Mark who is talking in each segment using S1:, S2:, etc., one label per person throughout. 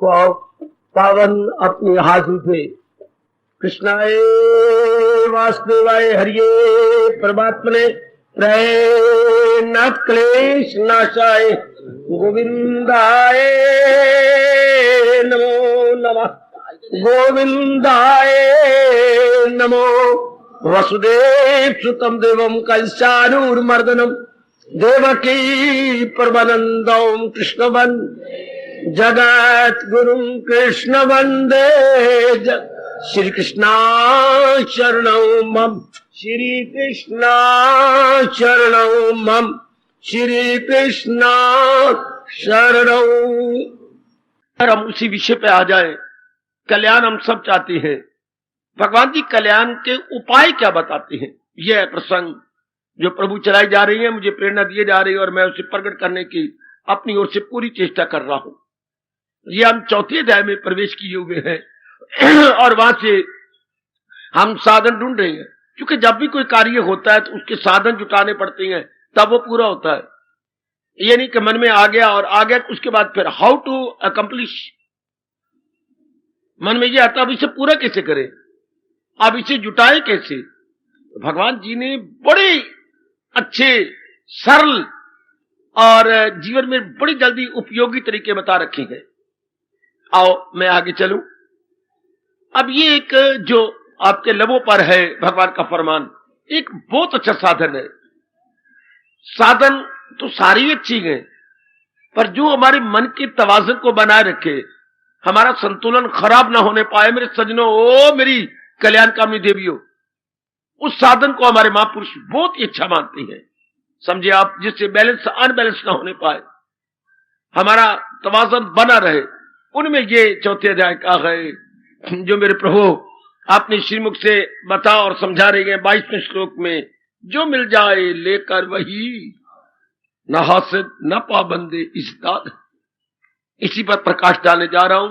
S1: को पावन अपनी हाथों से कृष्णाय वासुदेवाय हरिये परमात्मने प्रेम क्लेश नाशाय गोविंदाय नमो नमः गोविंदाय नमो वसुदेव सुतम देवम कंसानूरमर्दनम देवकी परमानंदम कृष्ण जगत गुरु कृष्ण वंदे श्री कृष्णा शरणं मम श्री कृष्णा शरणं मम श्री कृष्णा शरणं। हम उसी विषय पे आ जाए। कल्याण हम सब चाहते हैं। भगवान जी कल्याण के उपाय क्या बताते हैं? यह प्रसंग जो प्रभु चलाई जा रही है, मुझे प्रेरणा दिए जा रही है और मैं उसे प्रकट करने की अपनी ओर से पूरी चेष्टा कर रहा हूं। ये हम चौथे अध्याय में प्रवेश किए हुए हैं और वहां से हम साधन ढूंढ रहे हैं, क्योंकि जब भी कोई कार्य होता है तो उसके साधन जुटाने पड़ते हैं, तब वो पूरा होता है। ये नहीं कि मन में आ गया और आ गया, उसके बाद फिर हाउ टू अकम्प्लिश, मन में ये आता अब इसे पूरा कैसे करें, अब इसे जुटाए कैसे। भगवान जी ने बड़े अच्छे सरल और जीवन में बड़ी जल्दी उपयोगी तरीके बता रखे हैं। आओ मैं आगे चलूं। अब ये एक जो आपके लबों पर है भगवान का फरमान, एक बहुत अच्छा साधन है। साधन तो सारी अच्छी है, पर जो हमारे मन के तवाज़ुन को बनाए रखे, हमारा संतुलन खराब ना होने पाए, मेरे सजनों, ओ मेरी कल्याणकामी देवियों, उस साधन को हमारे महापुरुष बहुत ही अच्छा मानते हैं। समझे आप, जिससे बैलेंस अनबैलेंस ना होने पाए, हमारा तवाज़ुन बना रहे, उनमें ये चौथे अध्याय का है जो मेरे प्रभु आपने श्रीमुख से बता और समझा रहे हैं 22वें श्लोक में। जो मिल जाए लेकर वही, न हासिल न पाबंदे इस दाद। इसी पर प्रकाश डालने जा रहा हूं।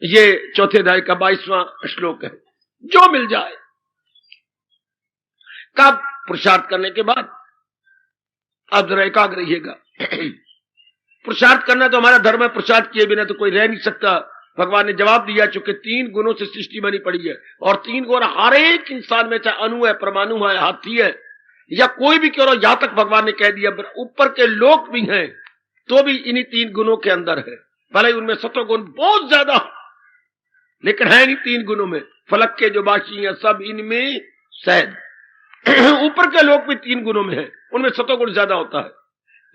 S1: ये चौथे अध्याय का 22वां श्लोक है। जो मिल जाए, कब? पुरुषार्थ करने के बाद। आप जरा एकाग्र रहिएगा। पुरुषार्थ करना तो हमारा धर्म है, पुरुषार्थ किए बिना तो कोई रह नहीं सकता। भगवान ने जवाब दिया, चूंकि 3 गुणों से सृष्टि बनी पड़ी है और 3 गुण हर एक इंसान में, चाहे अणु है, परमाणु है, हाथी है या कोई भी क्यों, यहां तक भगवान ने कह दिया ऊपर के लोक भी हैं तो भी इन्हीं 3 गुणों के अंदर है। भले ही उनमें सत्वगुण बहुत ज्यादा, लेकिन है नहीं 3 गुणों में। फलक के जो बाशी हैं सब इनमें शहद। ऊपर के लोक भी 3 गुणों में है, उनमें सत्वगुण ज्यादा होता है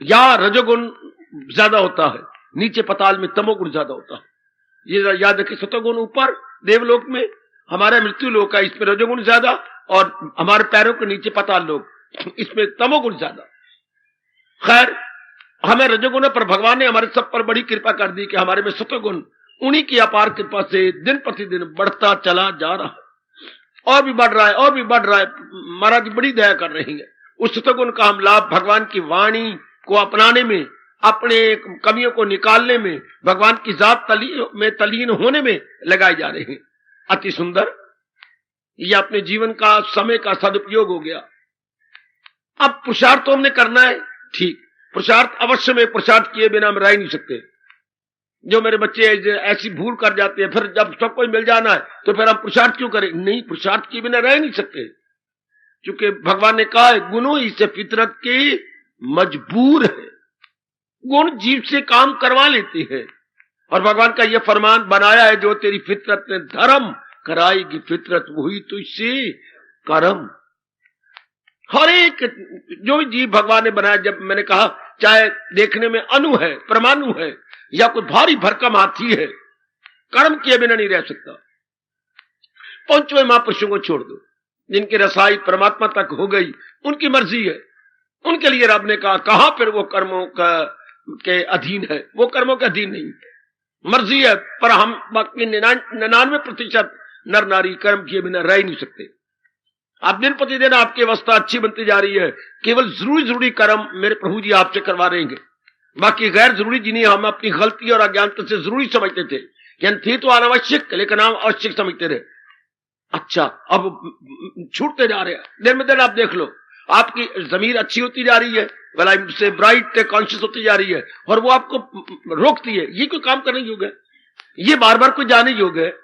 S1: या रजोगुण ज्यादा होता है, नीचे पताल में तमोगुण ज्यादा होता है। ये याद रखिए, सत्वगुण ऊपर देवलोक में, हमारा मृत्यु लोक है, इसमें रजोगुण ज्यादा, और हमारे पैरों के नीचे पताल लोक, इसमें तमोगुण ज्यादा। खैर, हमें रजोगुण है, पर भगवान ने हमारे सब पर बड़ी कृपा कर दी कि हमारे में सत्वगुण उन्हीं की अपार कृपा से दिन प्रतिदिन बढ़ता चला जा रहा है, और भी बढ़ रहा है और भी बढ़ रहा है। महाराज बड़ी दया कर रही है। उस सत्वगुण का हम लाभ भगवान की वाणी को अपनाने में, अपने कमियों को निकालने में, भगवान की जात में तलीन होने में लगाए जा रहे हैं। अति सुंदर। ये अपने जीवन का, समय का सदुपयोग हो गया। अब पुरुषार्थ तो हमने करना है, ठीक, पुरुषार्थ अवश्य में, पुरुषार्थ किए बिना हम रह नहीं सकते। जो मेरे बच्चे ऐसी भूल कर जाते हैं, फिर जब सब कोई मिल जाना है तो फिर हम पुरुषार्थ क्यों करें? नहीं, पुरुषार्थ किए बिना रह नहीं सकते, क्योंकि भगवान ने कहा है गुणों ही से फितरत के मजबूर है। गुण जीव से काम करवा लेते हैं, और भगवान का यह फरमान बनाया है, जो तेरी फितरत ने धर्म कराएगी फितरत वही तुझसे कर्म। हर एक जो भी जीव भगवान ने बनाया, जब मैंने कहा चाहे देखने में अणु है, परमाणु है या कोई भारी भरकम हाथी है, कर्म किए बिना नहीं रह सकता। 5वें महापुरुषों को छोड़ दो, जिनकी रसाई परमात्मा तक हो गई, उनकी मर्जी है, उनके लिए रब ने कहा फिर वो कर्मों के अधीन है, वो कर्मों के अधीन नहीं, मर्जी है। पर हम बाकी 99% नर नारी कर्म किए बिना रह ही नहीं सकते। आप दिन प्रतिदिन आपकी अवस्था अच्छी बनती जा रही है, केवल जरूरी कर्म मेरे प्रभु जी आपसे करवा रहेंगे, बाकी गैर जरूरी जिन्हें हम अपनी गलती और अज्ञानता से जरूरी समझते थे, यानी थी तो अनावश्यक, लेकिन हम आवश्यक समझते रहे। अच्छा, अब छूटते जा रहे हैं। दिन में दिन आप देख लो, आपकी जमीर अच्छी होती जा रही है, लाइफ से ब्राइट कॉन्शियस होती जा रही है, और वो आपको रोकती है, ये कोई काम करने योग्य है? ये बार बार कोई जाने योग्य है।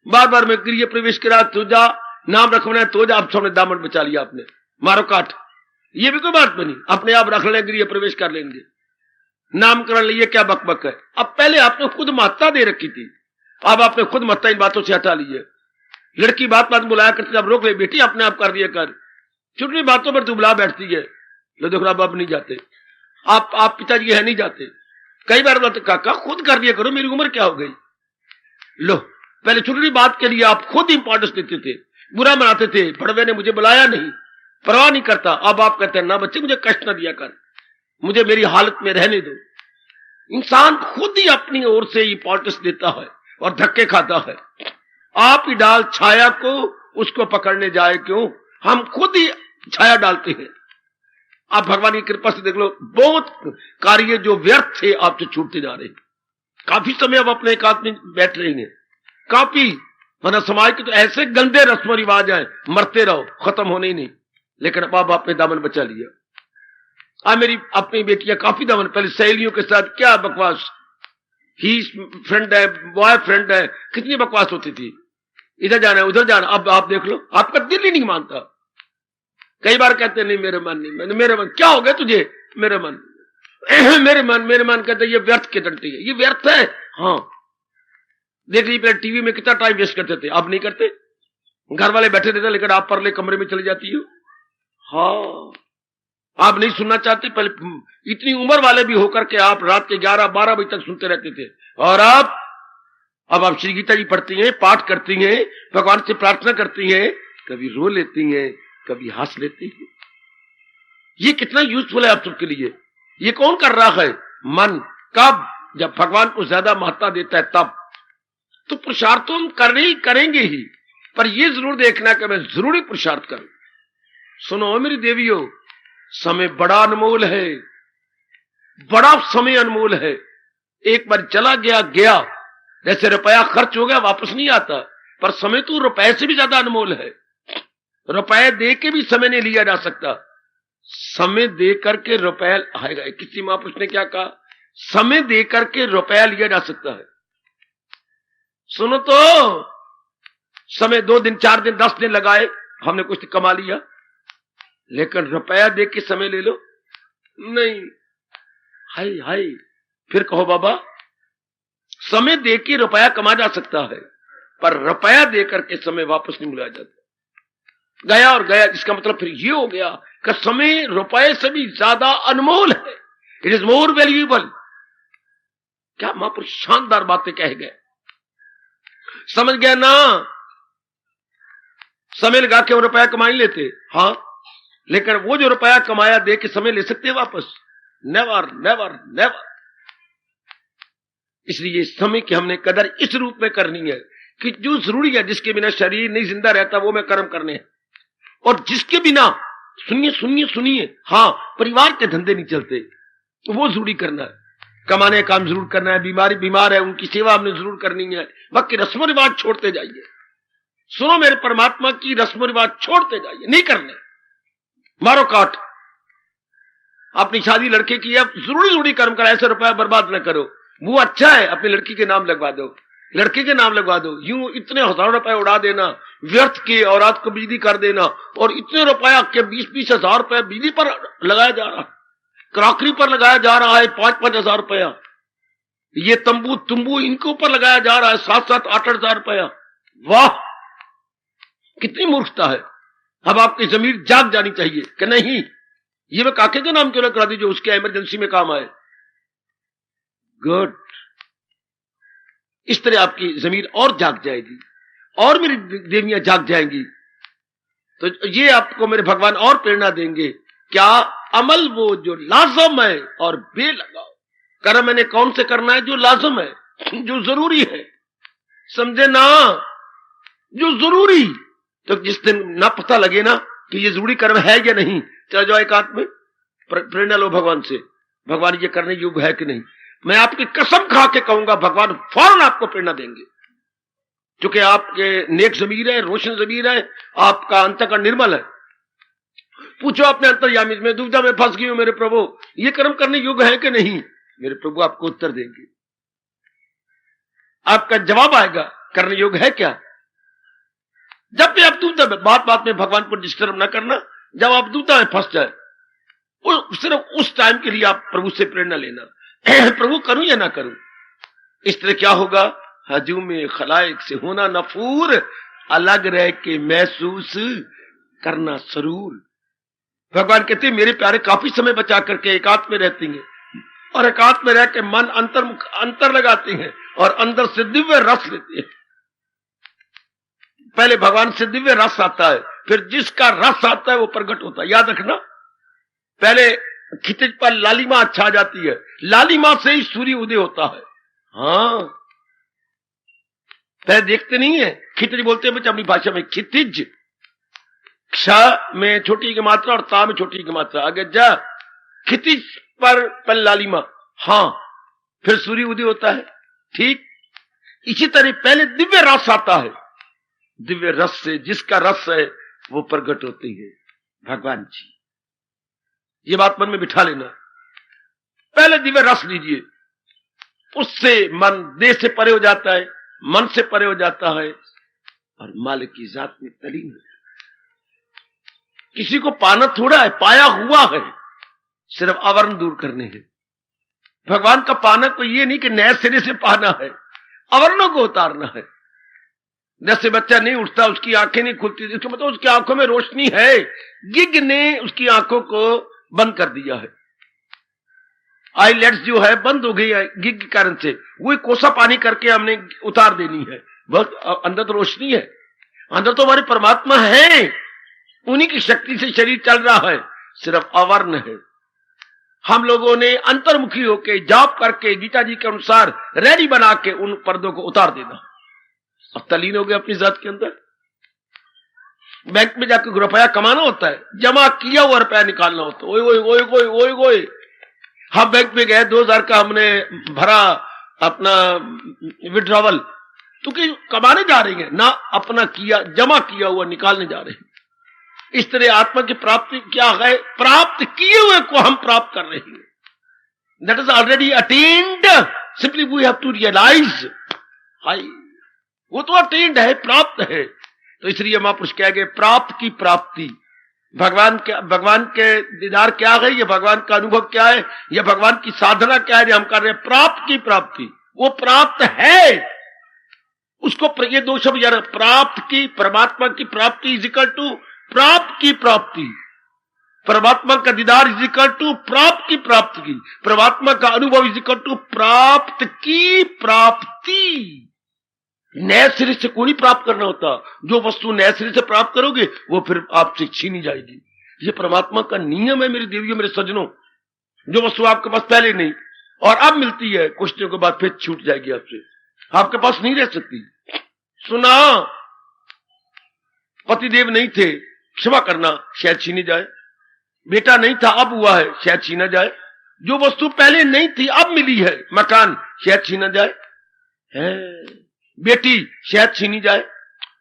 S1: बार बार मैं गृह प्रवेश करा तो जा, नाम रखवाना है तो जा, आप सबने दामन बचा लिया आपने, मारो काट। ये भी कोई बात बनी, अपने आप रख लें, गृह प्रवेश कर लेंगे, नामकरण लिए, क्या बकबक है। अब पहले आपने खुद महत्ता दे रखी थी, अब आपने खुद महत्ता इन बातों से हटा ली है। लड़की बात बात बुलाया करती, अब रोक ले बेटी, अपने आप कर दिया कर, छोटी बातों पर तू बुला बैठती है। लो देखो अब नहीं जाते आप पिताजी है नहीं जाते। कई बार बोलते काका खुद कर दिया करो, मेरी उम्र क्या हो गई। लो पहले छोटी बात के लिए आप खुद इंपॉर्टेंस देते थे, बुरा मनाते थे, बड़वे ने मुझे बुलाया नहीं, परवाह नहीं करता। अब आप कहते हैं ना बच्चे मुझे कष्ट न दिया कर, मुझे मेरी हालत में रहने दो। इंसान खुद ही अपनी ओर से इंपॉर्टेंस देता है और धक्के खाता है। आप ही डाल छाया को, उसको पकड़ने जाए क्यों, हम खुद ही छाया डालते हैं। आप भगवान की कृपा से देख लो, बहुत कार्य जो व्यर्थ थे आपसे छूटते जा रहे हैं। काफी समय अब अपने एक आदमी बैठ रहे हैं, काफी वरना समाज के तो ऐसे गंदे रस्म रिवाज हैं, मरते रहो, खत्म होने ही नहीं। लेकिन अब आपने दामन बचा लिया। मेरी अपनी बेटियां काफी दामन, पहले सहेलियों के साथ क्या बकवास, ही फ्रेंड है, बॉय फ्रेंड है, कितनी बकवास होती थी, इधर जाना है उधर जाना। अब आप देख लो, आपका दिल ही नहीं मानता। कई बार कहते नहीं मेरे मन नहीं, मेरे मन क्या हो गया तुझे, मेरे मन मेरे मन कहते ये व्यर्थ की डंटी है, ये व्यर्थ है। हाँ देख लीजिए पहले टीवी में कितना टाइम वेस्ट करते थे, अब नहीं करते। घर वाले बैठे रहते लेकिन आप परले कमरे में चले जाती हो। हाँ आप नहीं सुनना चाहते, पहले इतनी उम्र वाले भी होकर के आप रात के 11-12 बजे तक सुनते रहते थे। और अब आप श्री गीता जी पढ़ती हैं, पाठ करती हैं, भगवान से प्रार्थना करती हैं, कभी रो लेती हैं, कभी हंस लेती हैं। ये कितना यूजफुल है आप सबके लिए। ये कौन कर रहा है, मन। कब, जब भगवान को ज्यादा महत्ता देता है तब तो पुरुषार्थ तो हम करेंगे ही, पर ये जरूर देखना कि मैं जरूरी पुरुषार्थ करूं। सुनो मेरी देवियों, समय बड़ा अनमोल है, बड़ा समय अनमोल है। एक बार चला गया गया, जैसे रुपया खर्च हो गया वापस नहीं आता, पर समय तो रुपए से भी ज्यादा अनमोल है। रुपए दे के भी समय नहीं लिया जा सकता, समय दे करके रुपया आएगा। किसी महापुरुष ने क्या कहा, समय दे करके रुपया लिया जा सकता है। सुनो तो, समय 2 दिन 4 दिन 10 दिन लगाए, हमने कुछ कमा लिया, लेकिन रुपया दे के समय ले लो नहीं। हाय हाय, फिर कहो बाबा समय दे के रुपया कमा जा सकता है, पर रुपया दे करके समय वापस नहीं मिला जाता। गया और गया, इसका मतलब फिर ये हो गया कि समय रुपए से भी ज्यादा अनमोल है। It is more valuable. क्या महापुरुष शानदार बातें कह गए, समझ गया ना। समय लगा के वो रुपया कमा ही लेते, हाँ, लेकिन वो जो रुपया कमाया दे के समय ले सकते वापस, नेवर नेवर नेवर। इसलिए समय की हमने कदर इस रूप में करनी है कि जो जरूरी है, जिसके बिना शरीर नहीं जिंदा रहता, वो में कर्म करने हैं। और जिसके बिना, सुनिए सुनिए सुनिए, हाँ, परिवार के धंधे नहीं चलते, वो जरूरी करना है। कमाने का काम जरूर करना है, बीमार है उनकी सेवा हमने जरूर करनी है। बाकी रस्म रिवाज छोड़ते जाइए। सुनो मेरे परमात्मा की, रस्म रिवाज छोड़ते जाइए, नहीं करने, मारो काट। अपनी शादी लड़के की है, जरूरी कर्म करा, ऐसे रुपया बर्बाद न करो। वो अच्छा है, अपनी लड़की के नाम लगवा दो, लड़के के नाम लगवा दो। यूं इतने हजारों रुपए उड़ा देना, व्यर्थ के औरत को बिजली कर देना, और इतने रुपया के 20-20 हजार रुपया बिजली पर लगाया जा रहा, क्रॉकरी पर लगाया जा रहा है, 5-5 हजार रुपया। ये तंबू इनके ऊपर लगाया जा रहा है, 7-7, 8-8 हजार रुपया। वाह, कितनी मूर्खता है। अब आपकी जमीर जाग जानी चाहिए कि नहीं, ये मैं काके के नाम क्यों करा दी जो उसके इमरजेंसी में काम आए। गुड, इस तरह आपकी जमीर और जाग जाएगी, और मेरी देवियां जाग जाएंगी। तो ये आपको मेरे भगवान और प्रेरणा देंगे। क्या अमल वो जो लाजम है और बेलगाव। कर्म मैंने कौन से करना है, जो लाजम है, जो जरूरी है, समझे ना, जो जरूरी। तो जिस दिन ना पता लगे ना कि ये जरूरी कर्म है या नहीं, चला जाओ एकांत में, प्रेरणा लो भगवान से, भगवान ये करने योग्य है कि नहीं। मैं आपकी कसम खा के कहूंगा, भगवान फौरन आपको प्रेरणा देंगे, क्योंकि आपके नेक जमीर है, रोशन जमीर है, आपका अंतःकरण निर्मल है। पूछो अपने अंतर्यामी, में दुविधा में फंस गई हूं मेरे प्रभु, ये कर्म करने योग्य है कि नहीं। मेरे प्रभु आपको उत्तर देंगे। आपका जवाब आएगा, करने योग्य है क्या? जब भी आप दुविधा में, बात बात में भगवान को डिस्टर्ब ना करना। जब आप दुविधा में फंस जाए, सिर्फ उस टाइम के लिए आप प्रभु से प्रेरणा लेना, प्रभु करूं या ना करूं। इस तरह क्या होगा? हजूम खलाइक से होना नफूर, अलग रह के महसूस करना सरूर। भगवान कहते हैं मेरे प्यारे काफी समय बचा करके एकांत में रहती हैं, और एकांत में रह के मन अंतर लगाती हैं और अंदर से दिव्य रस लेती है। पहले भगवान से दिव्य रस आता है, फिर जिसका रस आता है वो प्रकट होता है। याद रखना, पहले खिचड़ी पर लालिमा छा जाती है, लालिमा से ही सूर्य उदय होता है। हाँ, पहले देखते नहीं है, खिचड़ी बोलते हैं बच्चे अपनी भाषा में, खितिज, क्ष में छोटी की मात्रा और ता में छोटी की मात्रा, आगे जा, खितिज पर लालिमा, हाँ, फिर सूर्य उदय होता है। ठीक इसी तरह पहले दिव्य रस आता है, दिव्य रस से जिसका रस है वो प्रकट होती है भगवान जी। ये बात मन में बिठा लेना। पहले दिव्य रस लीजिए, उससे मन देह से परे हो जाता है, मन से परे हो जाता है और मालिक की जात में तलीन हो जाता है। किसी को पाना थोड़ा है, पाया हुआ है, सिर्फ आवरण दूर करने हैं। भगवान का पाना को ये नहीं कि नए सिरे से पाना है, आवरणों को उतारना है। जैसे बच्चा नहीं उठता, उसकी आंखें नहीं खुलती, इसका मतलब उसकी आंखों में रोशनी है, गिग ने उसकी आंखों को बंद कर दिया है। आईलेट्स जो है बंद हो गई है गिग के कारण से, वही कोसा पानी करके हमने उतार देनी है। बस अंदर तो रोशनी है, अंदर तो हमारे परमात्मा है, उन्हीं की शक्ति से शरीर चल रहा है, सिर्फ आवरण है। हम लोगों ने अंतर्मुखी होके जाप करके गीता जी के अनुसार रैली बना के उन पर्दों को उतार देना, अब तलीन हो गए अपनी जात के अंदर। बैंक में जाकर रुपया कमाना होता है, जमा किया हुआ रुपया निकालना होता है। ओए ओए ओए ओए ओए ओए, हम बैंक में गए, 2000 का हमने भरा अपना विड्रॉवल, तो कि कमाने जा रही है ना, अपना किया जमा किया हुआ निकालने जा रहे हैं। इस तरह आत्मा की प्राप्ति क्या है? प्राप्त किए हुए को हम प्राप्त कर रहे हैं, that is already attained, simply we have to realise. हाई, वो तो अटेन्ड है, प्राप्त है। तो इसलिए महापुरुष कह गए प्राप्त की प्राप्ति, भगवान के दीदार क्या है, ये भगवान का अनुभव क्या है, ये भगवान की साधना क्या है, हम कर रहे हैं प्राप्त की प्राप्ति। वो प्राप्त है, उसको ये दो शब्द यार, प्राप्त की, परमात्मा की प्राप्ति इज इक्वल टू प्राप्त की प्राप्ति, परमात्मा का दीदार इज इक्वल टू प्राप्त की प्राप्ति की, परमात्मा का अनुभव इज इक्वल टू प्राप्त की प्राप्ति। नए सिरे से कोई नहीं प्राप्त करना होता, जो वस्तु नए सिरे से प्राप्त करोगे वो फिर आपसे छीनी जाएगी। ये परमात्मा का नियम है मेरे देवियों, मेरे सज्जनों। जो वस्तु आपके पास पहले नहीं और अब मिलती है, कुछ दिनों के बाद फिर छूट जाएगी आपसे, आपके पास नहीं रह सकती। सुना, पतिदेव नहीं थे, क्षमा करना, शायद छीनी जाए। बेटा नहीं था, अब हुआ है, शायद छीना जाए। जो वस्तु पहले नहीं थी अब मिली है, मकान, शायद छीना जाए। है बेटी, शायद छीनी जाए।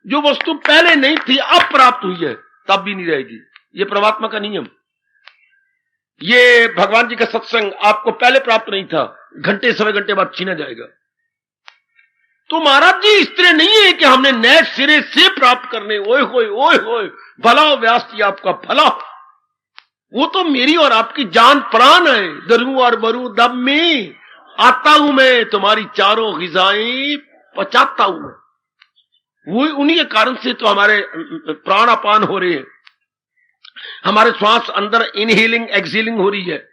S1: जो वस्तु पहले नहीं थी अब प्राप्त हुई है, तब भी नहीं रहेगी। ये परमात्मा का नियम। ये भगवान जी का सत्संग आपको पहले प्राप्त नहीं था, घंटे सवा घंटे बाद छीना जाएगा। तो महाराज जी इस तरह नहीं है कि हमने नए सिरे से प्राप्त करने, ओए होए ओए होए, भला व्यास जी आपका भला, वो तो मेरी और आपकी जान प्राण है। दरू और बरू दम में आता हूं मैं, तुम्हारी चारों ग़िज़ाएं पचाता हूं मैं। वो उन्हीं के कारण से तो हमारे प्राण अपान हो रहे हैं, हमारे श्वास अंदर इनहेलिंग एक्सहेलिंग हो रही है,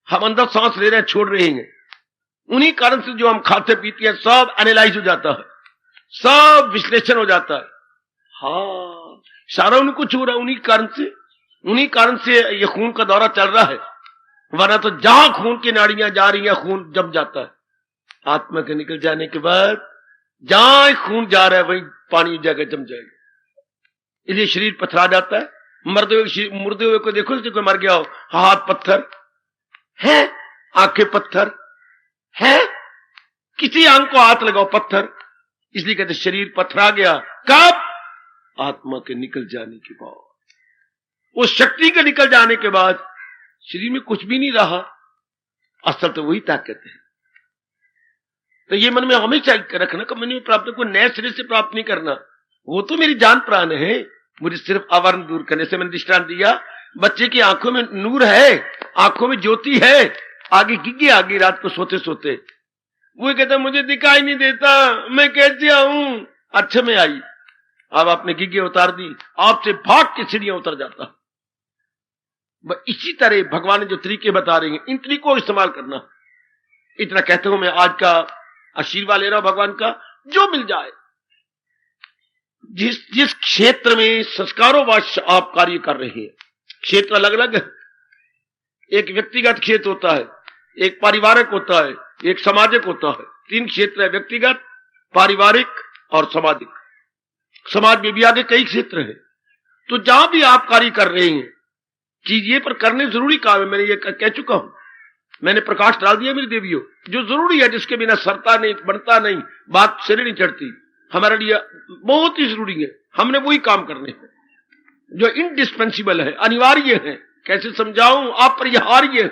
S1: हम अंदर सांस ले रहे हैं छोड़ रहे हैं। उन्हीं कारण से जो हम खाते पीते हैं सब एनालाइज हो जाता है, सब विश्लेषण हो जाता है। हाँ, सारा उनको छू रहा है, उन्हीं कारण से ये खून का दौरा चल रहा है। वरना तो जहां खून की नाड़ियां जा रही हैं खून जम जाता है। आत्मा के निकल जाने के बाद जहां खून जा रहा है वहीं पानी जगह जम जाएगा, इसलिए शरीर पथरा जाता है। मुर्दे हुए को देखो, कोई मर गया हो, हाथ पत्थर है, आंखें पत्थर है, किसी आंख को हाथ लगाओ पत्थर। इसलिए कहते शरीर पथरा गया, कब? आत्मा के निकल जाने के बाद, उस शक्ति के निकल जाने के बाद शरीर में कुछ भी नहीं रहा। असल तो वही ताकत है। तो ये मन में हमेशा रखना कि मैंने प्राप्त को नए सिरे से प्राप्त नहीं करना, वो तो मेरी जान प्राण है। मुझे सिर्फ आवरण दूर करने से, मैंने दृष्टांत दिया, बच्चे की आंखों में नूर है, आंखों में ज्योति है, आगे गिगे आगे रात को सोते सोते वो कहता मुझे दिखाई नहीं देता, मैं कैसे आऊं। अच्छा में आई, अब आपने गिगे उतार दी, आपसे भाग के सीढ़ियां उतर जाता। इसी तरह भगवान ने जो तरीके बता रहे हैं, इन तरीकों को इस्तेमाल करना। इतना कहते हुए मैं आज का आशीर्वाद ले रहा हूं भगवान का, जो मिल जाए, जिस क्षेत्र में संस्कारों वश आप कार्य कर रहे हैं, क्षेत्र अलग अलग है। एक व्यक्तिगत क्षेत्र होता है, एक पारिवारिक होता है, एक सामाजिक होता है। 3 क्षेत्र है, व्यक्तिगत, पारिवारिक और सामाजिक। समाज में भी आगे कई क्षेत्र है। तो जहां भी आप कार्य कर रहे हैं, चीज ये पर करने जरूरी काम है। मैंने ये कह चुका हूं, मैंने प्रकाश डाल दिया मेरी देवियों, जो जरूरी है, जिसके बिना सरता नहीं, बनता नहीं, बात सिरे नहीं चढ़ती, हमारे लिए बहुत ही जरूरी है। हमने वही काम करने हैं जो इंडिस्पेंसिबल है, अनिवार्य है। कैसे समझाऊं, अपरिहार्य।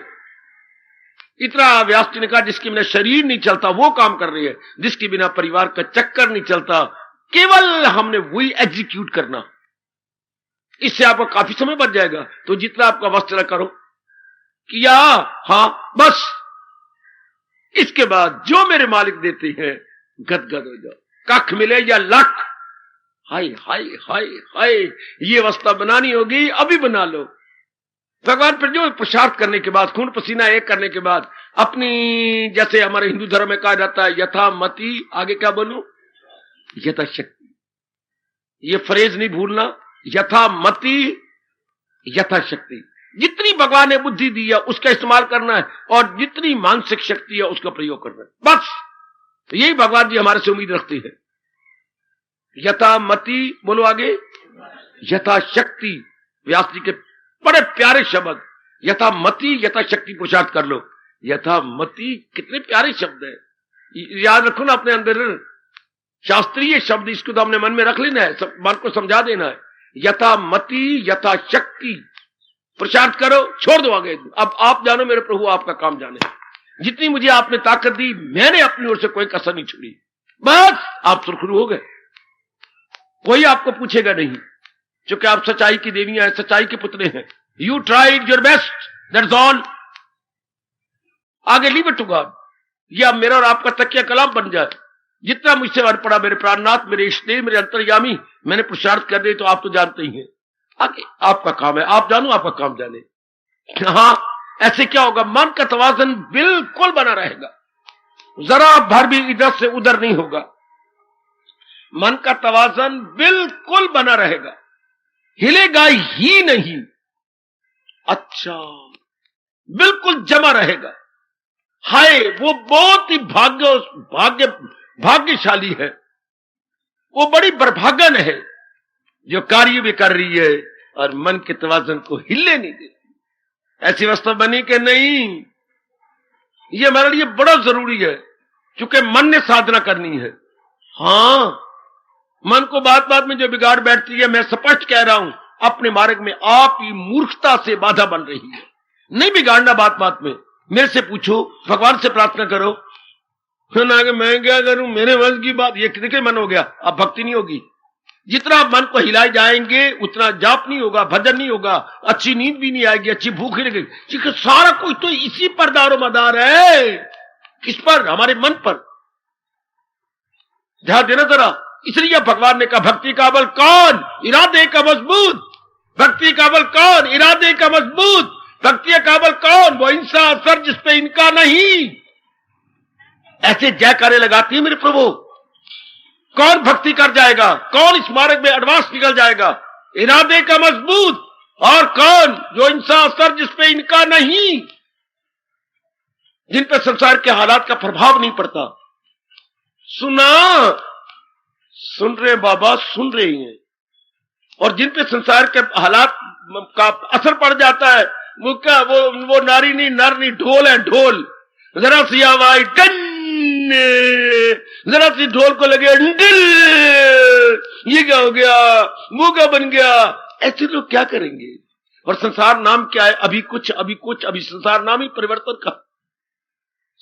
S1: इतना व्यास जी ने कहा, जिसके बिना शरीर नहीं चलता वो काम कर रही है, जिसके बिना परिवार का चक्कर नहीं चलता, केवल हमने वही एग्जीक्यूट करना। इससे आपका काफी समय बच जाएगा। तो जितना आपका बस चला करो, किया, हां बस, इसके बाद जो मेरे मालिक देते हैं गदगद हो जाओ, कख मिले या लख, हाय हाय हाय हाय, ये अवस्था बनानी होगी, अभी बना लो। भगवान पर जो पुरुषार्थ करने के बाद, खून पसीना एक करने के बाद, अपनी, जैसे हमारे हिंदू धर्म में कहा जाता है, यथा मति, आगे क्या बोलूं, यथा शक्ति। ये फ्रेज नहीं भूलना, यथा मति यथा शक्ति। जितनी भगवान ने बुद्धि दी है उसका इस्तेमाल करना है, और जितनी मानसिक शक्ति है उसका प्रयोग करना है, बस। तो यही भगवान जी हमारे से उम्मीद रखते हैं। यथा मति, बोलो आगे, यथा शक्ति। व्यास जी के बड़े प्यारे शब्द, यथा मति यथा शक्ति, पुरुषार्थ कर लो। यथा मति, कितने प्यारे शब्द है, याद रखो ना अपने अंदर। शास्त्रीय शब्द, इसको तो हमने मन में रख लेना है, मन को समझा देना है। यथा मति यथा शक्ति, पुरुषार्थ करो, छोड़ दो आगे। अब आप जानो मेरे प्रभु, आपका काम जाने। जितनी मुझे आपने ताकत दी, मैंने अपनी ओर से कोई कसर नहीं छोड़ी, बस आप सुरखरू हो गए। कोई आपको पूछेगा नहीं, क्योंकि आप सच्चाई की देवियां हैं, सच्चाई के पुतले हैं। You tried your best, that's all. आगे लीव इट टू गॉड। ये अब मेरा और आपका तकिया कलाम बन जाए। जितना मुझसे वर पड़ा, मेरे प्राणनाथ, मेरे इष्टदेव, मेरे अंतर्यामी, मैंने पुरुषार्थ कर दिए, तो आप तो जानते ही हैं। आगे आपका काम है, आप जानो, आपका काम जाने। हाँ, ऐसे क्या होगा, मन का तवाज़ुन बिल्कुल बना रहेगा, जरा भर भी इधर से उधर नहीं होगा। मन का तवाज़ुन बिल्कुल बना रहेगा, हिलेगा ही नहीं। अच्छा, बिल्कुल जमा रहेगा। हाय, वो बहुत ही भाग्यशाली है, वो बड़ी बरभागन है जो कार्य भी कर रही है और मन के तवाज़ुन को हिले नहीं देती। ऐसी अवस्था बनी कि नहीं, ये हमारे लिए बड़ा जरूरी है, क्योंकि मन ने साधना करनी है। हां, मन को बात बात में जो बिगाड़ बैठती है, मैं स्पष्ट कह रहा हूं, अपने मार्ग में आप ही मूर्खता से बाधा बन रही है। नहीं बिगाड़ना बात बात में, मेरे से पूछो, भगवान से प्रार्थना करो। ना कि मैं क्या करूं, मेरे वश की बात, ये कितने मन हो गया, अब भक्ति नहीं होगी। जितना मन को हिलाए जाएंगे उतना जाप नहीं होगा, भजन नहीं होगा, अच्छी नींद भी नहीं आएगी, अच्छी भूख नहीं लगेगी, क्योंकि सारा कुछ तो इसी पर दारो मदार है। किस पर? हमारे मन पर। ध्यान देना जरा। इसलिए भगवान ने कहा, भक्ति का बल कौन, इरादे का मजबूत। भक्ति का बल कौन, इरादे का मजबूत। भक्ति का बल कौन, वो इंसान असर जिस पे इनका नहीं। ऐसे जयकारे लगाती है मेरे प्रभु। कौन भक्ति कर जाएगा, कौन इस मार्ग में एडवांस निकल जाएगा, इरादे का मजबूत। और कौन, जो इंसान असर जिस पे इनका नहीं, जिन पे संसार के हालात का प्रभाव नहीं पड़ता। सुना, सुन रहे बाबा, सुन रहे हैं। और जिन पे संसार के हालात का असर पड़ जाता है, वो क्या, वो नारी नहीं, नर नहीं, ढोल है, ढोल। जरा सी आवाज टन, जरा सी ढोल को लगे दिल, ये क्या हो गया, वो क्या बन गया। ऐसे लोग क्या करेंगे। और संसार नाम क्या है, अभी कुछ अभी कुछ, अभी संसार नाम ही परिवर्तन का।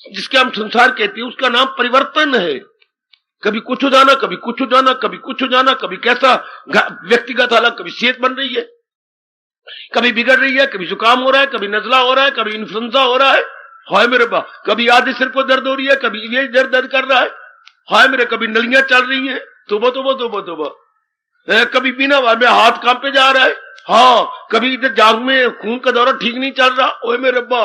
S1: जिसके हम संसार कहते हैं, उसका नाम परिवर्तन है। कभी कुछ हो जाना, कभी कुछ हो जाना, कभी कुछ हो जाना, कभी कैसा व्यक्तिगत हालत, कभी सेहत बन रही है, कभी बिगड़ रही है, कभी जुकाम हो रहा है, कभी नजला हो रहा है, कभी इन्फ्लुएंजा हो रहा है, हाय मेरे बा, कभी आधे सिर को दर्द हो रही है, कभी ये दर्द कर रहा है, हाय मेरे, कभी नलियां चल रही हैं, तोबा तोबा तोबा तोबा, कभी बिना में हाथ काम पे जा रहा है, हाँ, कभी इधर जांघ में खून का दौरा ठीक नहीं चल रहा, ओए मेरे रब्बा,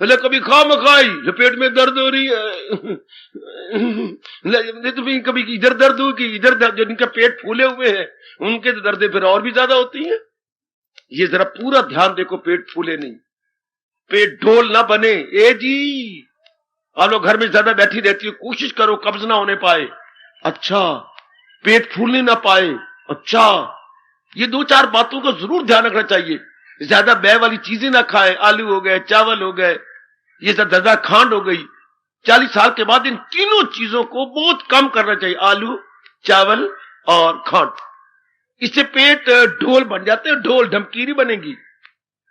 S1: पहले कभी खा मखाई, पेट में दर्द हो रही है, तो कभी इधर दर्द हो कि इधर दर्द, जिनके पेट फूले हुए हैं उनके तो दर्द फिर और भी ज्यादा होती हैं। ये जरा पूरा ध्यान देखो, पेट फूले नहीं, पेट ढोल ना बने। ए जी, आप लोग घर में ज्यादा बैठी रहती हो, कोशिश करो कब्ज ना होने पाए, अच्छा, पेट फूलने ना पाए, अच्छा, ये 2-4 बातों को जरूर ध्यान रखना चाहिए। ज्यादा बै वाली चीजें ना खाए, आलू हो गए, चावल हो गए, ये सब ज्यादा खांड हो गई। 40 साल के बाद इन तीनों चीजों को बहुत कम करना चाहिए, आलू, चावल और खांड। इससे पेट ढोल बन जाते हैं, ढोल ढमकीरी बनेगी,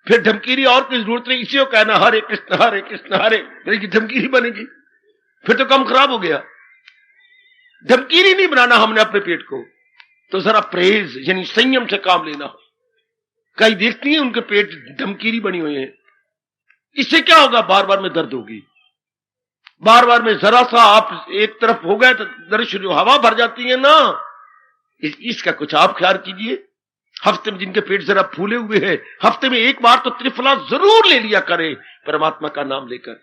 S1: फिर ढमकीरी और कोई जरूरत नहीं, इसी को कहना हरे कृष्ण हरे कृष्ण हरे, ढमकीरी बनेगी, फिर तो कम खराब हो गया। ढमकीरी नहीं बनाना हमने अपने पेट को, तो जरा परहेज यानी संयम से काम लेना। कई देखती हैं उनके पेट ढमकीरी बनी हुई है, इससे क्या होगा, बार बार में दर्द होगी, बार बार में जरा सा आप एक तरफ हो गए तो दर्द शुरू, हवा भर जाती है ना, इसका कुछ आप ख्याल कीजिए। हफ्ते में जिनके पेट जरा फूले हुए हैं, हफ्ते में एक बार तो त्रिफला जरूर ले लिया करें, परमात्मा का नाम लेकर।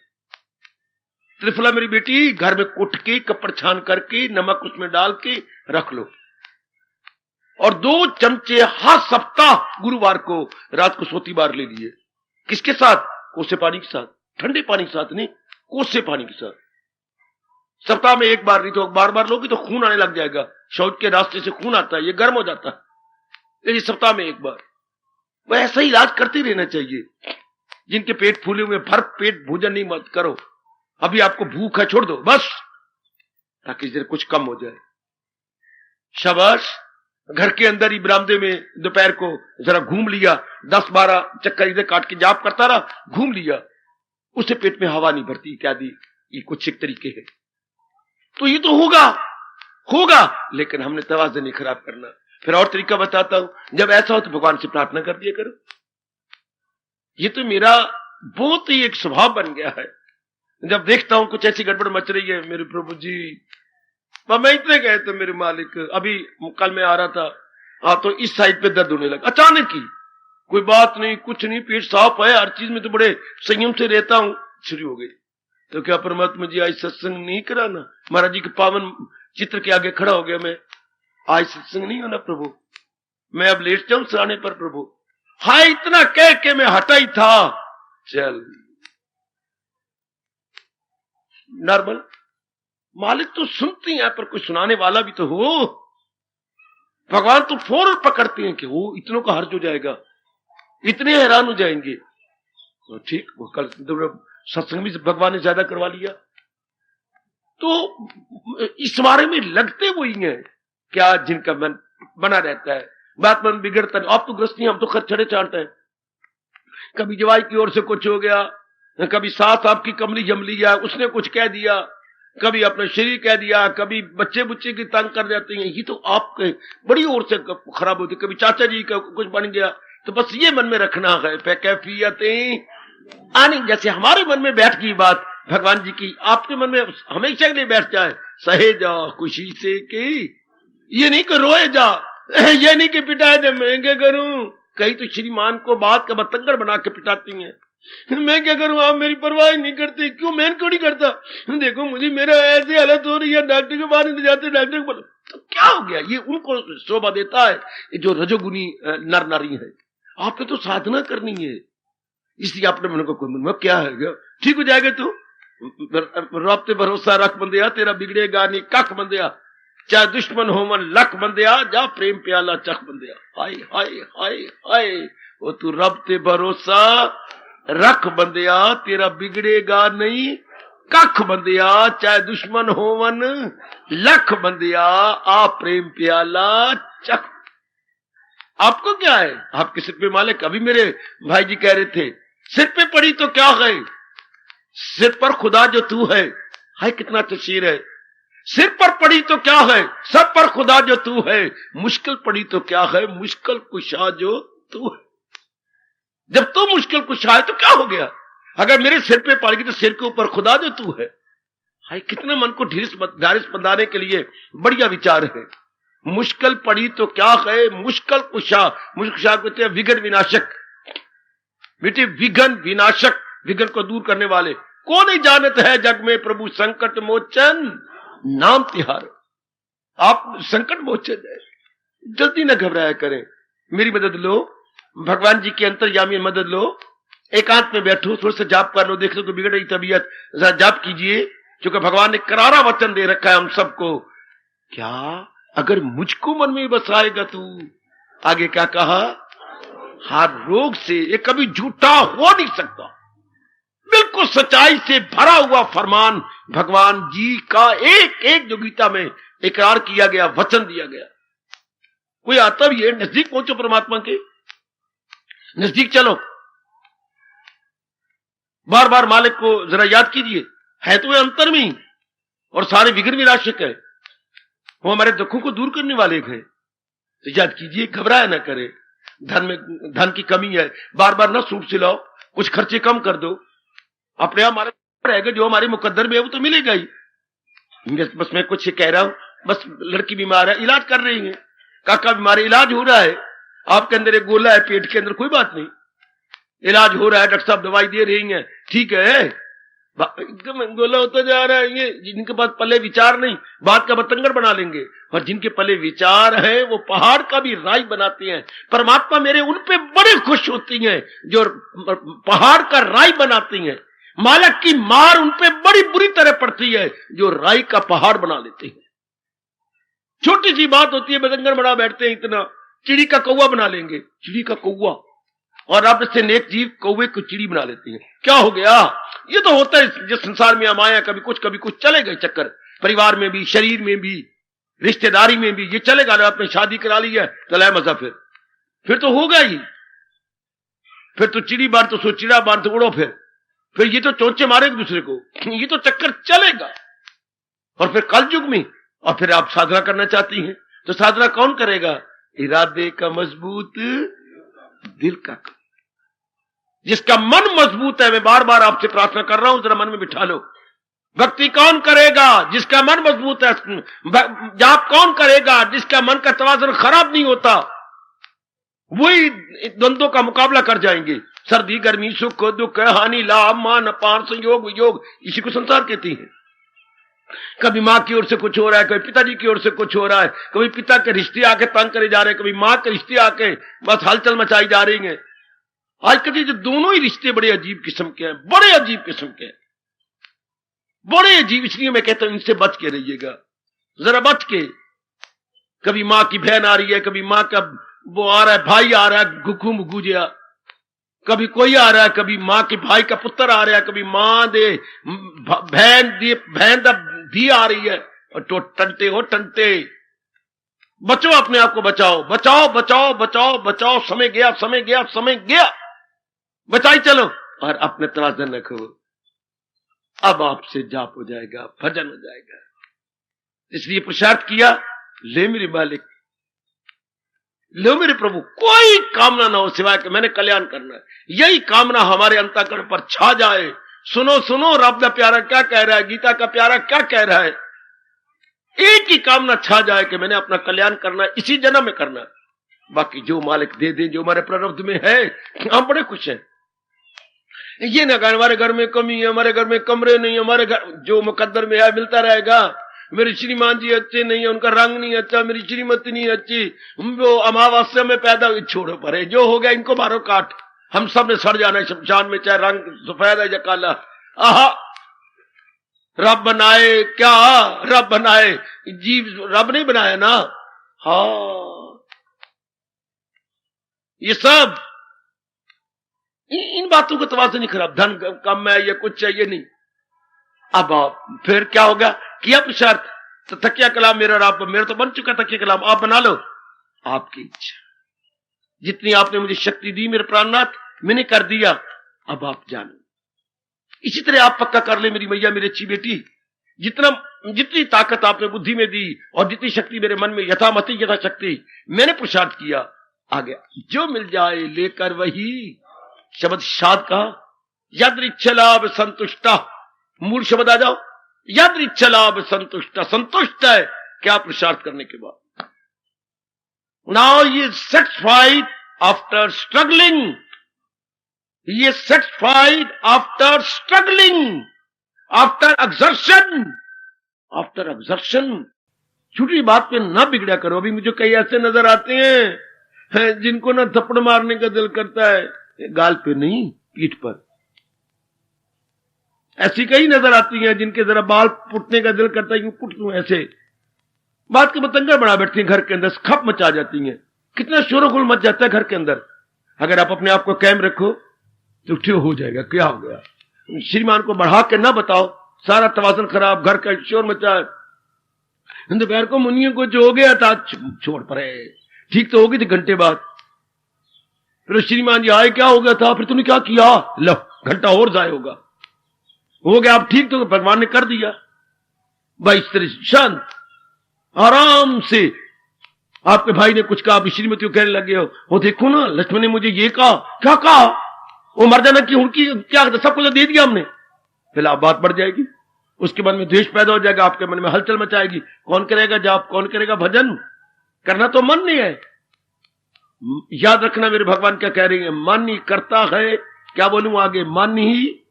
S1: त्रिफला मेरी बेटी घर में कुट के, कपड़ छान करके, नमक उसमें डाल के रख लो, और 2 चमचे हर सप्ताह गुरुवार को रात को सोती बार ले लिए। किसके साथ? कोसे पानी के साथ, ठंडे पानी के साथ नहीं, कोसे पानी के साथ। सप्ताह में एक बार, नहीं तो बार बार लोगे तो खून आने लग जाएगा, शौच के रास्ते से खून आता है, ये गर्म हो जाता है, लेकिन सप्ताह में एक बार। वह ऐसा ही इलाज करते रहना चाहिए। जिनके पेट फूले हुए, भर पेट भोजन नहीं मत करो, अभी आपको भूख है छोड़ दो बस, ताकि जरा कुछ कम हो जाए। शाबाश, घर के अंदर ही बरामदे में दोपहर को जरा घूम लिया, 10-12 चक्कर इधर काट के जाप करता रहा, घूम लिया, उससे पेट में हवा नहीं भरती इत्यादि, ये कुछ एक तरीके हैं। तो ये तो होगा होगा, लेकिन हमने तवाज़ुन नहीं खराब करना। फिर और तरीका बताता हूं, जब ऐसा हो तो भगवान से प्रार्थना कर दिया करो। ये तो मेरा बहुत ही एक स्वभाव बन गया है, जब देखता हूं कुछ ऐसी गड़बड़ मच रही है, मेरे प्रभु जी, मैं इतने गए तो मेरे मालिक, अभी कल मैं आ रहा था, तो इस साइड पे दर्द होने लगा अचानक ही, कोई बात नहीं, कुछ नहीं, पेट साफ है, हर चीज में तो बड़े संयम से रहता हूं, शुरू हो गई। तो क्या परमात्मा जी आज सत्संग नहीं कराना? महाराज जी के पावन चित्र के आगे खड़ा हो गया मैं, आज सत्संग नहीं होना प्रभु, मैं अब लेट जाऊं सराहने पर प्रभु। हाँ, इतना कह के मैं हटा ही था, चल नॉर्मल। मालिक तो सुनती हैं, पर कोई सुनाने वाला भी तो हो। भगवान तो फौरन पकड़ते हैं कि वो इतनों का हर्ज हो जाएगा, इतने हैरान हो जाएंगे। तो ठीक, वो कल सत्संग भी भगवान ने ज्यादा करवा लिया। तो इस बारे में लगते वही हैं क्या जिनका मन बना रहता है, बात मन बिगड़ता नहीं। आप तो गृहस्थी, हम तो खच्चड़े चाटते हैं, कभी जवाई की ओर से कुछ हो गया, कभी सास आपकी कमली जम लिया, उसने कुछ कह दिया, कभी अपना शरीर कह दिया, कभी बच्चे बुच्चे की तंग कर जाते हैं, ये तो आपके बड़ी ओर से खराब होती। कभी चाचा जी का कुछ बन गया, तो बस ये मन में रखना है, कैफियतें आनी, जैसे हमारे मन में बैठ गई बात भगवान जी की, आपके मन में हमेशा के लिए बैठ जाए। सहे जा खुशी से के, ये नहीं कि रोए जा, ये नहीं कि पिटाए जा, मैं क्या करूं। कई तो श्रीमान को बात का बतंगड़ बना के पिटाती हैं, मैं क्या करूं, आप मेरी परवाह नहीं करते। क्यों? मैं क्यों नहीं करता? देखो मुझे, मेरा ऐसी हालत हो रही है, डॉक्टर के पास नहीं जाते, डॉक्टर को तो क्या हो गया? ये उनको शोभा देता है जो रजोगुनी नर नारी है। आपने तो साधना करनी है, इसलिए आपने मन को मन में क्या है, ठीक हो जाएगा। तू रब ते भरोसा रख बंदिया, तेरा बिगड़ेगा नहीं कख बंदिया, चाहे दुश्मन हो मन लख बंदिया, जा प्रेम प्याला चख बंदिया। हाय हाय हाय हाय, वो तू रब ते भरोसा रख बंदिया, तेरा बिगड़ेगा नहीं कख बंदिया, चाहे दुश्मन हो मन लख बंदिया, आ प्रेम प्याला चख। आपको क्या है? आपके सिर पे मालिक। अभी मेरे भाई जी कह रहे थे, सिर पे पड़ी तो क्या है, सिर पर खुदा जो तू है, हाय कितना अच्छा शेर है। सिर पर पड़ी तो क्या है, सब पर खुदा जो तू है, मुश्किल पड़ी तो क्या है, मुश्किल कुशा जो तू है। जब तू मुश्किल कुशा है तो क्या हो गया, अगर मेरे सिर पे पड़ेगी तो सिर के ऊपर खुदा जो तू है। हाय कितने मन को ढारिस बंधाने के लिए बढ़िया विचार है। मुश्किल पड़ी तो क्या है, मुश्किल कुशा, मुश्किल कुशा कहते हैं विघ्न विनाशक। बेटे विघ्न विनाशक, विघ्न को दूर करने वाले, कौन नहीं जानत है जग में प्रभु संकट मोचन नाम तिहार। आप संकट मोचन है, जल्दी न घबराया करें, मेरी मदद लो, भगवान जी की अंतर्यामी मदद लो, एकांत में बैठो, थोड़ा सा जाप कर लो, देख लो तो बिगड़ रही तबीयत, जाप कीजिए, क्योंकि भगवान ने करारा वचन दे रखा है हम सबको। क्या अगर मुझको मन में बसाएगा तू, आगे क्या कहा, हर रोग से, ये कभी झूठा हो नहीं सकता, बिल्कुल सच्चाई से भरा हुआ फरमान भगवान जी का एक एक जो गीता में इकरार किया गया, वचन दिया गया। कोई आता भी है, नजदीक पहुंचो परमात्मा के, नजदीक चलो, बार बार मालिक को जरा याद कीजिए, है तो वे अंतर में और सारे विघ्न विनाशक है, वो हमारे दुखों को दूर करने वाले हैं। तो याद कीजिए, घबराया ना करे, धन की कमी है, बार बार ना सूट सिलाओ, कुछ खर्चे कम कर दो, अपने आप हमारे रहेगा, जो हमारे मुकद्दर में है वो तो मिलेगा ही। बस मैं कुछ कह रहा हूं, बस लड़की बीमार है, इलाज कर रही है, काका बीमार है, इलाज हो रहा है, आपके अंदर एक गोला है पेट के अंदर, कोई बात नहीं, इलाज हो रहा है, डॉक्टर साहब दवाई दे रही हैं, ठीक है, एकदम गोला होता जा रहा है। ये जिनके पास पल्ले विचार नहीं, बात का बतंगड़ बना लेंगे, और जिनके पल्ले विचार है वो पहाड़ का भी राई बनाते हैं। परमात्मा मेरे उन पे बड़े खुश होती हैं जो पहाड़ का राई बनाती हैं। मालक की मार उन पे बड़ी बुरी तरह पड़ती है जो राई का पहाड़ बना लेते हैं। छोटी सी बात होती है, बतंगड़ बना बैठते हैं, इतना चिड़ी का कौवा बना लेंगे, चिड़ी का कौवा, और अब इससे नेक जीव कौवे को चिड़ी बना लेते हैं। क्या हो गया, ये तो होता है जिस संसार में हम आए, कभी कुछ चलेगा चक्कर, परिवार में भी, शरीर में भी, रिश्तेदारी में भी, ये चलेगा ना। आपने शादी करा ली है तो लाए मजा, फिर तो होगा ही, फिर तो चिड़ी बांध तो सो चिड़ा बांध तो उड़ो, फिर ये तो चोंचे मारेंगे दूसरे को, ये तो चक्कर चलेगा। और फिर कल युग में, और फिर आप साधना करना चाहती हैं तो साधना कौन करेगा, इरादे का मजबूत, दिल का, जिसका मन मजबूत है। मैं बार बार आपसे प्रार्थना कर रहा हूं, जरा मन में बिठा लो, भक्ति कौन करेगा, जिसका मन मजबूत है। जाप कौन करेगा, जिसका मन का तवाज़ुन खराब नहीं होता। वही द्वंद्वों का मुकाबला कर जाएंगे, सर्दी गर्मी सुख दुख हानि लाभ मान अपान संयोग वियोग, इसी को संसार कहती है। कभी माँ की ओर से कुछ हो रहा है, कभी पिताजी की ओर से कुछ हो रहा है, कभी पिता के रिश्ते आके तंग करे जा रहे हैं, कभी माँ के रिश्ते आके बस हलचल मचाई जा रही है। आजकल ये जो दोनों ही रिश्ते बड़े अजीब किस्म के हैं, बड़े अजीब किस्म के हैं, बड़े अजीब। इसलिए मैं कहता हूं इनसे बच के रहिएगा, जरा बच के। कभी माँ की बहन आ रही है, कभी माँ का वो आ रहा है, भाई आ रहा है गुखू मुगुजिया, कभी कोई आ रहा है, कभी माँ के भाई का पुत्र आ रहा है, कभी माँ दे बहन दा धी आ रही है, और तो टंटे हो टंटे। बचो, अपने आप को बचाओ, बचाओ बचाओ बचाओ बचाओ, समय गया समय गया समय गया, बचाई चलो, और अपने तवाज़ुन रखो। अब आपसे जाप हो जाएगा, भजन हो जाएगा। इसलिए पुरुषार्थ किया, ले मेरे मालिक, लो मेरे प्रभु, कोई कामना ना हो सिवाय कि मैंने कल्याण करना है। यही कामना हमारे अंतःकरण पर छा जाए। सुनो सुनो, रब का प्यारा क्या कह रहा है, गीता का प्यारा क्या कह रहा है। एक ही कामना छा जाए कि मैंने अपना कल्याण करना है, इसी जन्म में करना है। बाकी जो मालिक दे दे, जो हमारे प्रारब्ध में है, हम बड़े खुश हैं। ये ना कहा हमारे घर में कमी है, हमारे घर में कमरे नहीं, हमारे घर जो मुकद्दर में है मिलता रहेगा। मेरे श्रीमान जी अच्छे नहीं है, उनका रंग नहीं अच्छा, मेरी श्रीमती नहीं अच्छी, वो अमावस्या में पैदा हुई, छोड़ो परे, जो हो गया इनको मारो काट, हम सब ने सड़ जाना है शमशान में, चाहे रंग सफेद है या काला। आहा, रब बनाए क्या, रब बनाए, जीव रब नहीं बनाया ना। हाँ, ये सब इन बातों को तवाज़ुन नहीं खराब, धन कम है या कुछ है, ये नहीं। अब आप फिर क्या होगा, किया पुरुषार्थ तो तकिया कलाम मेरा और आप, मेरा तो बन चुका तकिया कलाम, आप बना लो, आपकी इच्छा। जितनी आपने मुझे शक्ति दी मेरे प्राणनाथ, मैंने कर दिया, अब आप जानो। इसी तरह आप पक्का कर ले मेरी मैया, मेरी अच्छी बेटी, जितनी ताकत आपने बुद्धि में दी और जितनी शक्ति मेरे मन में यथामति यथा शक्ति मैंने पुरुषार्थ किया, आ गया जो मिल जाए लेकर वही शब्द शाद का यदृच्छलाभ संतुष्टा, मूल शब्द आ जाओ, यदृच्छलाभ संतुष्टा, संतुष्ट है क्या पुरुषार्थ करने के बाद। नाउ ये सेटिस्फाइड आफ्टर स्ट्रगलिंग, ये satisfied after struggling, after exertion, after exertion. छोटी बात पे ना बिगड़ा करो। अभी मुझे कई ऐसे नजर आते हैं जिनको ना थप्पड़ मारने का दिल करता है, गाल पे नहीं पीठ पर। ऐसी कई नजर आती हैं जिनके जरा बाल पुटने का दिल करता है, यूं पुट दूं ऐसे। बात के बतंगा बना बैठती हैं घर के अंदर, खप मचा जाती हैं, कितना शोरगुल मच जाता है घर के अंदर। अगर आप अपने आप को कायम रखो तो ठीक हो जाएगा। क्या हो गया, श्रीमान को बढ़ा के ना बताओ, सारा तवाज़ुन खराब, घर का शोर मचा। दोपहर को मुनियों को जो हो गया था छोड़ पड़े, ठीक तो होगी थी घंटे बाद। फिर श्रीमान जी आए, क्या हो गया था, फिर तूने क्या किया, लो घंटा और जाए होगा, हो गया आप ठीक तो भगवान ने कर दिया। भाई इस तरह शांत आराम से आपके भाई ने कुछ कहा, आप श्रीमती को कहने लगे हो, वो देखो ना लक्ष्मण ने मुझे ये कहा, क्या कहा, वो मर जाना की उनकी क्या सब कुछ दे दिया हमने। फिर आप बात बढ़ जाएगी, उसके मन में द्वेष पैदा हो जाएगा, आपके मन में हलचल मचाएगी। कौन करेगा जाप, कौन करेगा भजन, करना तो मन नहीं है। याद रखना मेरे भगवान क्या कह रही है, मन ही करता है, क्या बोलूं आगे, मन ही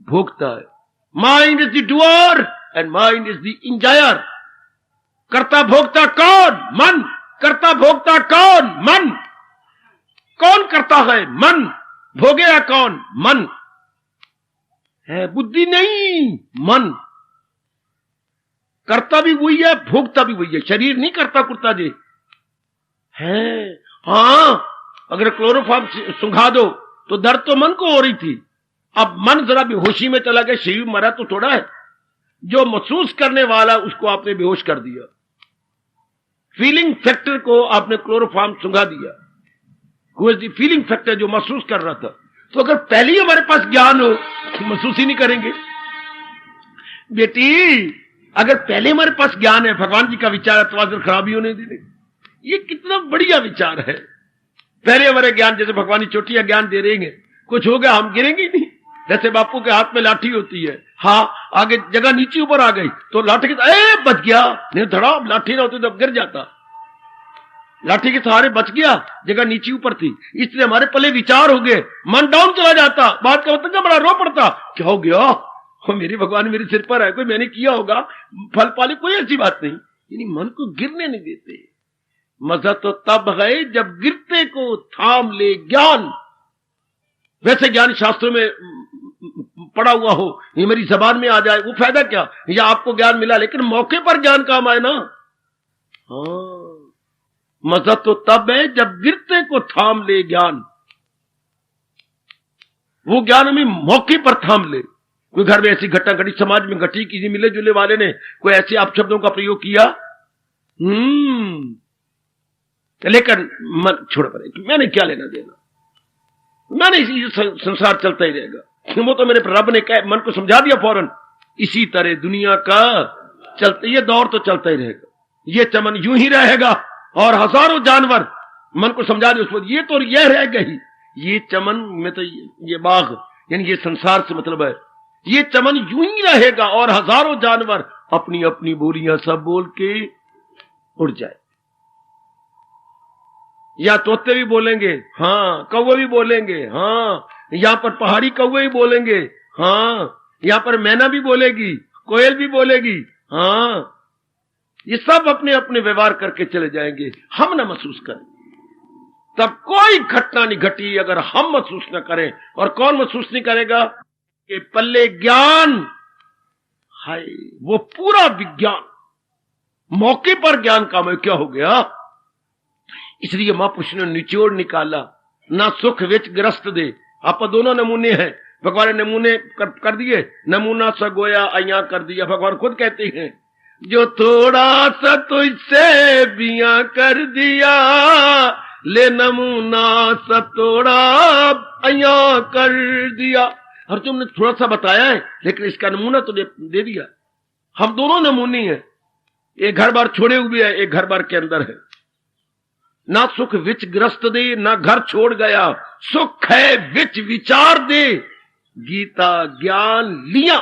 S1: भोगता है। Mind is the doer and mind is the enjoyer. करता भोगता कौन, मन। करता भोगता कौन, मन। कौन करता है, मन। भोगेगा कौन, मन है, बुद्धि नहीं, मन। करता भी वही है, भोगता भी वही है, शरीर नहीं करता कुर्ता जी है। हां अगर क्लोरोफॉर्म सुंघा दो तो दर्द तो मन को हो रही थी, अब मन जरा बेहोशी में चला गया, शरीर मरा तो थोड़ा है। जो महसूस करने वाला उसको आपने बेहोश कर दिया, फीलिंग फैक्टर को आपने क्लोरोफॉर्म सुंघा दिया। फीलिंग फैक्टर जो महसूस कर रहा था, तो अगर पहले ही हमारे पास ज्ञान हो तो महसूस ही नहीं करेंगे। बेटी अगर पहले हमारे पास ज्ञान है, भगवान जी का विचार है, तवाज़ुन खराबी होने देने, ये कितना बढ़िया विचार है। पहले हमारे ज्ञान, जैसे भगवान की चोटियां ज्ञान दे रही हैं, कुछ हो गया हम गिरेंगे नहीं। जैसे बापू के हाथ में लाठी होती है, हाँ आगे जगह नीचे ऊपर आ गई तो लाठी के बच गया, नहीं धड़ा लाठी ना होती तो गिर जाता। लाठी के सहारे बच गया, जगह नीचे ऊपर थी। इसलिए हमारे पले विचार हो गए, मन डाउन चला जाता, बात का मतलब बड़ा रो पड़ता, क्या हो गया, मेरी भगवान मेरे सिर पर है, कोई मैंने किया होगा, फल पाले, कोई ऐसी बात नहीं। यानी मन को गिरने नहीं देते। मजा तो तब है जब गिरते को थाम ले ज्ञान। वैसे ज्ञान शास्त्रों में पड़ा हुआ हो, ये मेरी जबान में आ जाए, वो फायदा क्या, या आपको ज्ञान मिला लेकिन मौके पर ज्ञान काम आए ना। हाँ मजा तो तब है जब गिरते को थाम ले ज्ञान। वो ज्ञान हमें मौके पर थाम ले। कोई घर में ऐसी घटना घटी, समाज में घटी, किसी मिले जुले वाले ने कोई ऐसे अपशब्दों का प्रयोग किया, लेकिन मन छोड़ पड़े, मैंने क्या लेना देना, मैंने इसी संसार चलता ही रहेगा, वो तो मेरे रब ने कहा, मन को समझा दिया फौरन। इसी तरह दुनिया का चलते, ये दौर तो चलता ही रहेगा, ये चमन यूं ही रहेगा, और हजारों जानवर मन को समझा दे उस पर, ये तो यह रहेगा ही, ये चमन में तो ये बाग यानी ये संसार से मतलब है, ये चमन यूं ही रहेगा और हजारों जानवर अपनी अपनी बोलियां सब बोल के उड़ जाए। या तोते भी बोलेंगे, हाँ कौवे भी बोलेंगे, हाँ यहां पर पहाड़ी कौवे भी बोलेंगे, हाँ यहां पर मैना भी बोलेगी, कोयल भी बोलेगी, हाँ ये सब अपने अपने व्यवहार करके चले जाएंगे, हम ना महसूस करें तब कोई घटना नहीं घटी अगर हम महसूस न करें। और कौन महसूस नहीं करेगा, कि पल्ले ज्ञान है, वो पूरा विज्ञान मौके पर ज्ञान काम है। क्या हो गया, इसलिए महापुरुष ने निचोड़ निकाला, ना सुख विच ग्रस्त दे। आप दोनों नमूने हैं, भगवान ने नमूने कर दिए, नमूना सा गोया अया कर दिया। भगवान खुद कहते हैं, जो थोड़ा सा तुझसे बिया कर दिया, ले नमूना सा थोड़ा अया कर दिया। और तुमने थोड़ा सा बताया है, लेकिन इसका नमूना तो दे दिया। हम दोनों नमूने हैं, एक घर बार छोड़े हुए है, एक घर बार के अंदर है। ना सुख विच ग्रस्त दे, ना घर छोड़ गया, सुख है विच विचार दे, गीता ज्ञान लिया।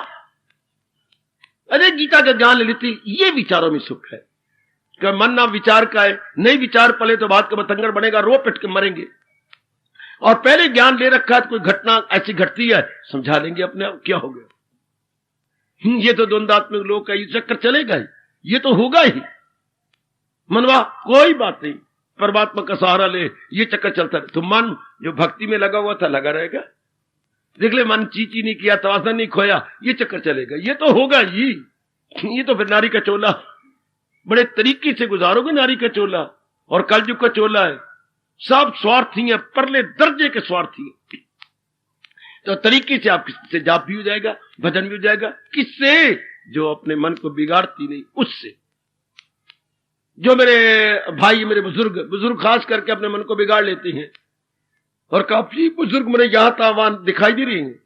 S1: अरे गीता का ज्ञान ले लेती, ये विचारों में सुख है। क्या मन ना विचार का है, नहीं विचार पले तो बात का बतंगड़ बनेगा, रो पिट के मरेंगे। और पहले ज्ञान ले रखा है, कोई घटना ऐसी घटती है, समझा लेंगे अपने आप क्या हो गया। ये तो द्वंद्वात्मक लोग का ये चक्कर चलेगा ही, ये तो होगा ही। मनवा कोई बात नहीं, परमात्मा का सहारा ले, ये चक्कर चलता है। तो मन जो भक्ति में लगा हुआ था लगा रहेगा। देख ले, मन चीची नहीं किया, तवाज़ुन नहीं खोया, ये चक्कर चलेगा, ये तो होगा ही। ये तो फिर नारी का चोला, बड़े तरीके से गुजारोगे नारी का चोला। और कलयुग का चोला है, सब स्वार्थी है, परले दर्जे के स्वार्थी है। तो तरीके से आपसे जाप भी हो जाएगा, भजन भी हो जाएगा। किससे? जो अपने मन को बिगाड़ती नहीं, उससे। जो मेरे भाई, मेरे बुजुर्ग खास करके अपने मन को बिगाड़ लेते हैं, और काफी बुजुर्ग मेरे यहां था वहां दिखाई दे रही हैं।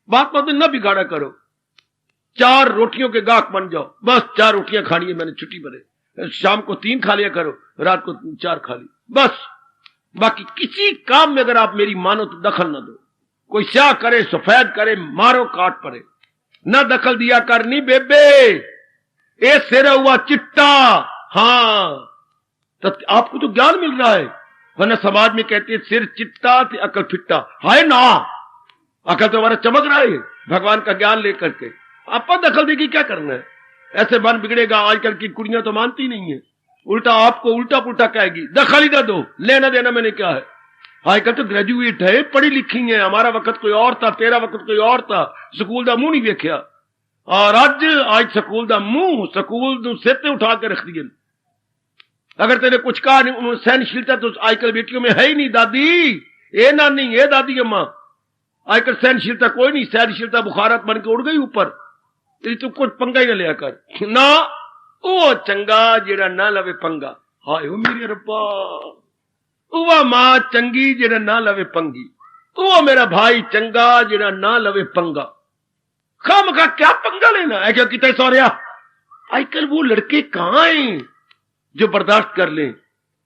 S1: बात में न बिगाड़ा करो, 4 रोटियों के गाहक बन जाओ, बस 4 रोटियां खानी है मैंने छुट्टी पर, शाम को 3 खा लिया करो, रात को 4 खा ली, बस। बाकी किसी काम में अगर आप मेरी मानो तो दखल न दो। कोई स्याह करे, सफेद करे, मारो काट पड़े, न दखल दिया कर। नहीं बेबे, ए सिरा हुआ चिट्टा। हाँ, तो आपको तो ज्ञान मिल रहा है, वरना समाज में कहते हैं सिर चिट्टा ते अकल फिट्टा। हाय ना, अकल तो हमारा चमक रहा है भगवान का ज्ञान लेकर के। आपको दखल देगी क्या करना है? ऐसे मन बिगड़ेगा। आजकल की कुड़ियां तो मानती नहीं है, उल्टा आपको उल्टा पुल्टा कहेगी, दखल ही ना दो, लेना देना मैंने क्या है। आजकल तो ग्रेजुएट है, पढ़ी लिखी है। हमारा वक्त कोई और था, तेरा वक्त कोई और था। स्कूल का मुंह नहीं देखा, और आज स्कूल का मुंह स्कूल सिर ते उठा के रख दिए। अगर तेरे कुछ कहा नहीं, सहनशीलता तो आजकल बेटियों में है ही नहीं। दादी, ए नानी, ए दादी अम्मा, आजकल सहनशीलता कोई नहीं। सहनशीलता बुखारत बन के उड़ गई ऊपर। तू कुछ पंगा ही ना लिया कर ना। ओ चंगा जेड़ा ना लवे पंगा, हाय ओ मेरे रब्बा। वो मां चंगी जेड़ा ना लवे पंगी, वो मेरा भाई चंगा जेड़ा ना लवे पंगा। खाम खा क्या पंगा लेना है? क्या कितने सौरिया आजकल वो लड़के कहां हैं जो बर्दाश्त कर ले,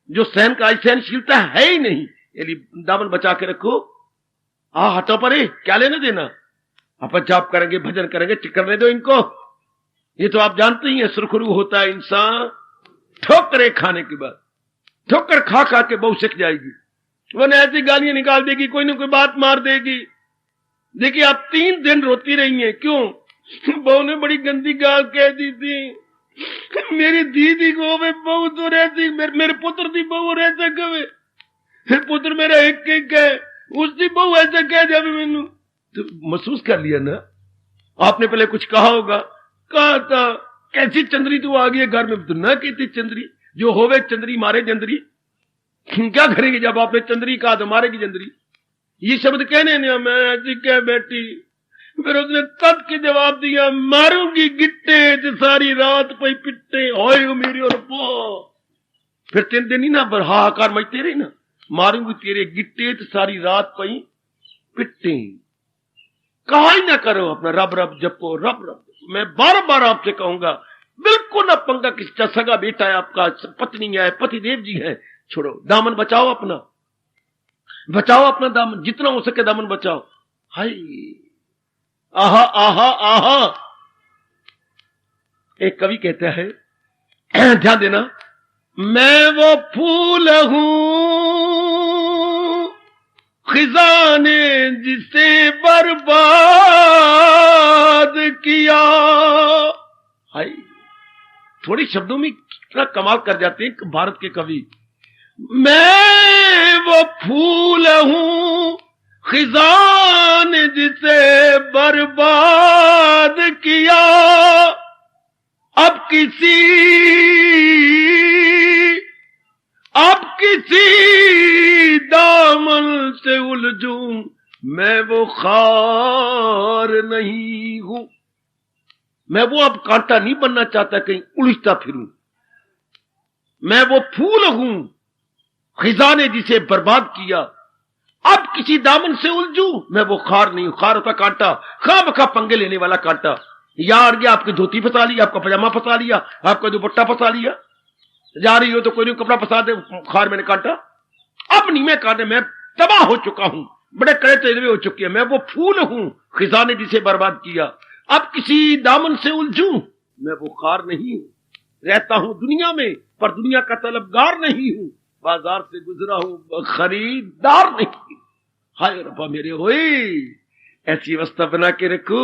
S1: जो सहनशीलता है ही नहीं। यदि दामन बचा के रखो, हटो परे, क्या लेना देना। अपन जाप करेंगे, भजन करेंगे, करने दो इनको। ये तो आप जानते ही हैं, सुरखरू होता है इंसान ठोकरे खाने के बाद। ठोकर खा खा के बहू सीख जाएगी, वरना ऐसी गालियां निकाल देगी, कोई ना कोई बात मार देगी। देखिए आप 3 दिन रोती रही हैं, क्यों? बहू ने बड़ी गंदी गाल कह दी थी। मेरी दीदी को बहू तो रहती, मेरे पुत्र की बहू रहता कवे, पुत्र मेरा एक है, उसकी बहू ऐसा कह जावे मैनू। तो महसूस कर लिया ना आपने। पहले कुछ कहा होगा, कहा था कैसी चंद्री तू आ गई घर में, तो ना कहती चंद्री, जो होवे चंद्री मारे जंद्री। क्या करेंगे जब आपने चंद्री कहा तो मारेगी जंद्री। ये शब्द कहने ने मैं ऐसी कह बैठी, फिर उसने तब के जवाब दिया, मारूंगी गिट्टे तो सारी रात पई पिट्टे। होए मेरी और फिर 3 दिन ही ना हाहाकार मचते रही ना, मारूंगी तेरे गिट्टे तो सारी रात पई पिट्टे। कहा ही ना करो अपना रब रब जपो, रब रब। मैं बार आपसे कहूंगा, बिल्कुल ना पंगा किसका, सगा बेटा है आपका, पत्नी है, पति देव जी है, छोड़ो। दामन बचाओ अपना, बचाओ अपना दामन, जितना हो सके दामन बचाओ। हाय आहा आहा आहा। एक कवि कहता है, ध्यान देना, मैं वो फूल हूं खिजाने जिसे बर्बाद किया। हाय, थोड़ी शब्दों में कितना कमाल कर जाते हैं भारत के कवि। मैं वो फूल हूं खिजाने जिसे बर्बाद किया, अब किसी दामन से उलझूं, मैं वो खार नहीं हूं। मैं वो अब कांटा नहीं बनना चाहता, कहीं उलझता फिरूं। मैं वो फूल हूं खिजाने जिसे बर्बाद किया, अब किसी दामन से उलझू, मैं वो खार नहीं हूं। खार होता कांटा, खामखा पंगे लेने वाला कांटा। यहां आ गया, आपकी धोती फंसा लिया, आपका पजामा फंसा लिया, आपका दुपट्टा फंसा लिया। जा रही हो तो कोई नहीं कपड़ा फंसा दे, खार मैंने कांटा। अब नहीं मैं कांटे, मैं तबाह हो चुका हूं, बड़े कड़े तेजवे हो चुके हैं। मैं वो फूल हूं खिजा ने जिसे बर्बाद किया। अब किसी दामन से उलझू, मैं वो खार नहीं हूं। रहता हूं दुनिया में पर दुनिया का तलबगार नहीं हूं। बाजार से गुजरा हूं खरीदार नहीं। हाय रब्बा मेरे होए, ऐसी अवस्था बना के रखो।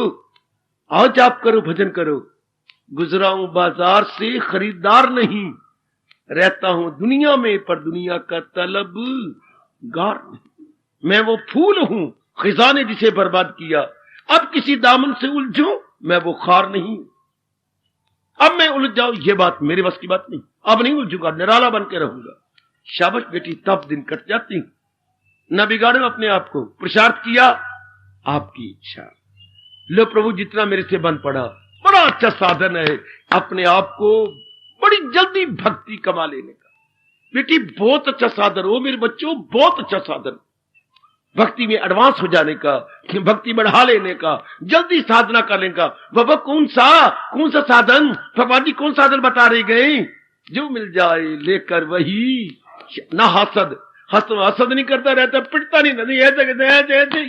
S1: आओ जाप करो, भजन करो। गुजरा हूं बाजार से खरीदार नहीं। रहता हूं दुनिया में पर दुनिया का तलबगार नहीं। मैं वो फूल हूं खिजा ने जिसे बर्बाद किया। अब किसी दामन से उलझूं, मैं वो खार नहीं। अब मैं उलझ जाऊं, ये बात मेरे बस की बात नहीं। अब नहीं उलझूंगा, निराला बन के रहूंगा। शाबाश बेटी, तब दिन कट जाती। न बिगाड़ो अपने आप को। पुरुषार्थ किया, आपकी इच्छा। लो प्रभु जितना मेरे से बन पड़ा, बड़ा अच्छा साधन है अपने आप को बड़ी जल्दी भक्ति कमा लेने का। बेटी बहुत अच्छा साधन हो मेरे बच्चों, बहुत अच्छा साधन। भक्ति में एडवांस हो जाने का, भक्ति बढ़ा लेने का, जल्दी साधना करने का। बाबा कौन सा साधन, भगवान जी कौन साधन बता रहे गए? जो मिल जाए लेकर वही। ना हसद नहीं करता रहता, पिटता नहीं, ऐसे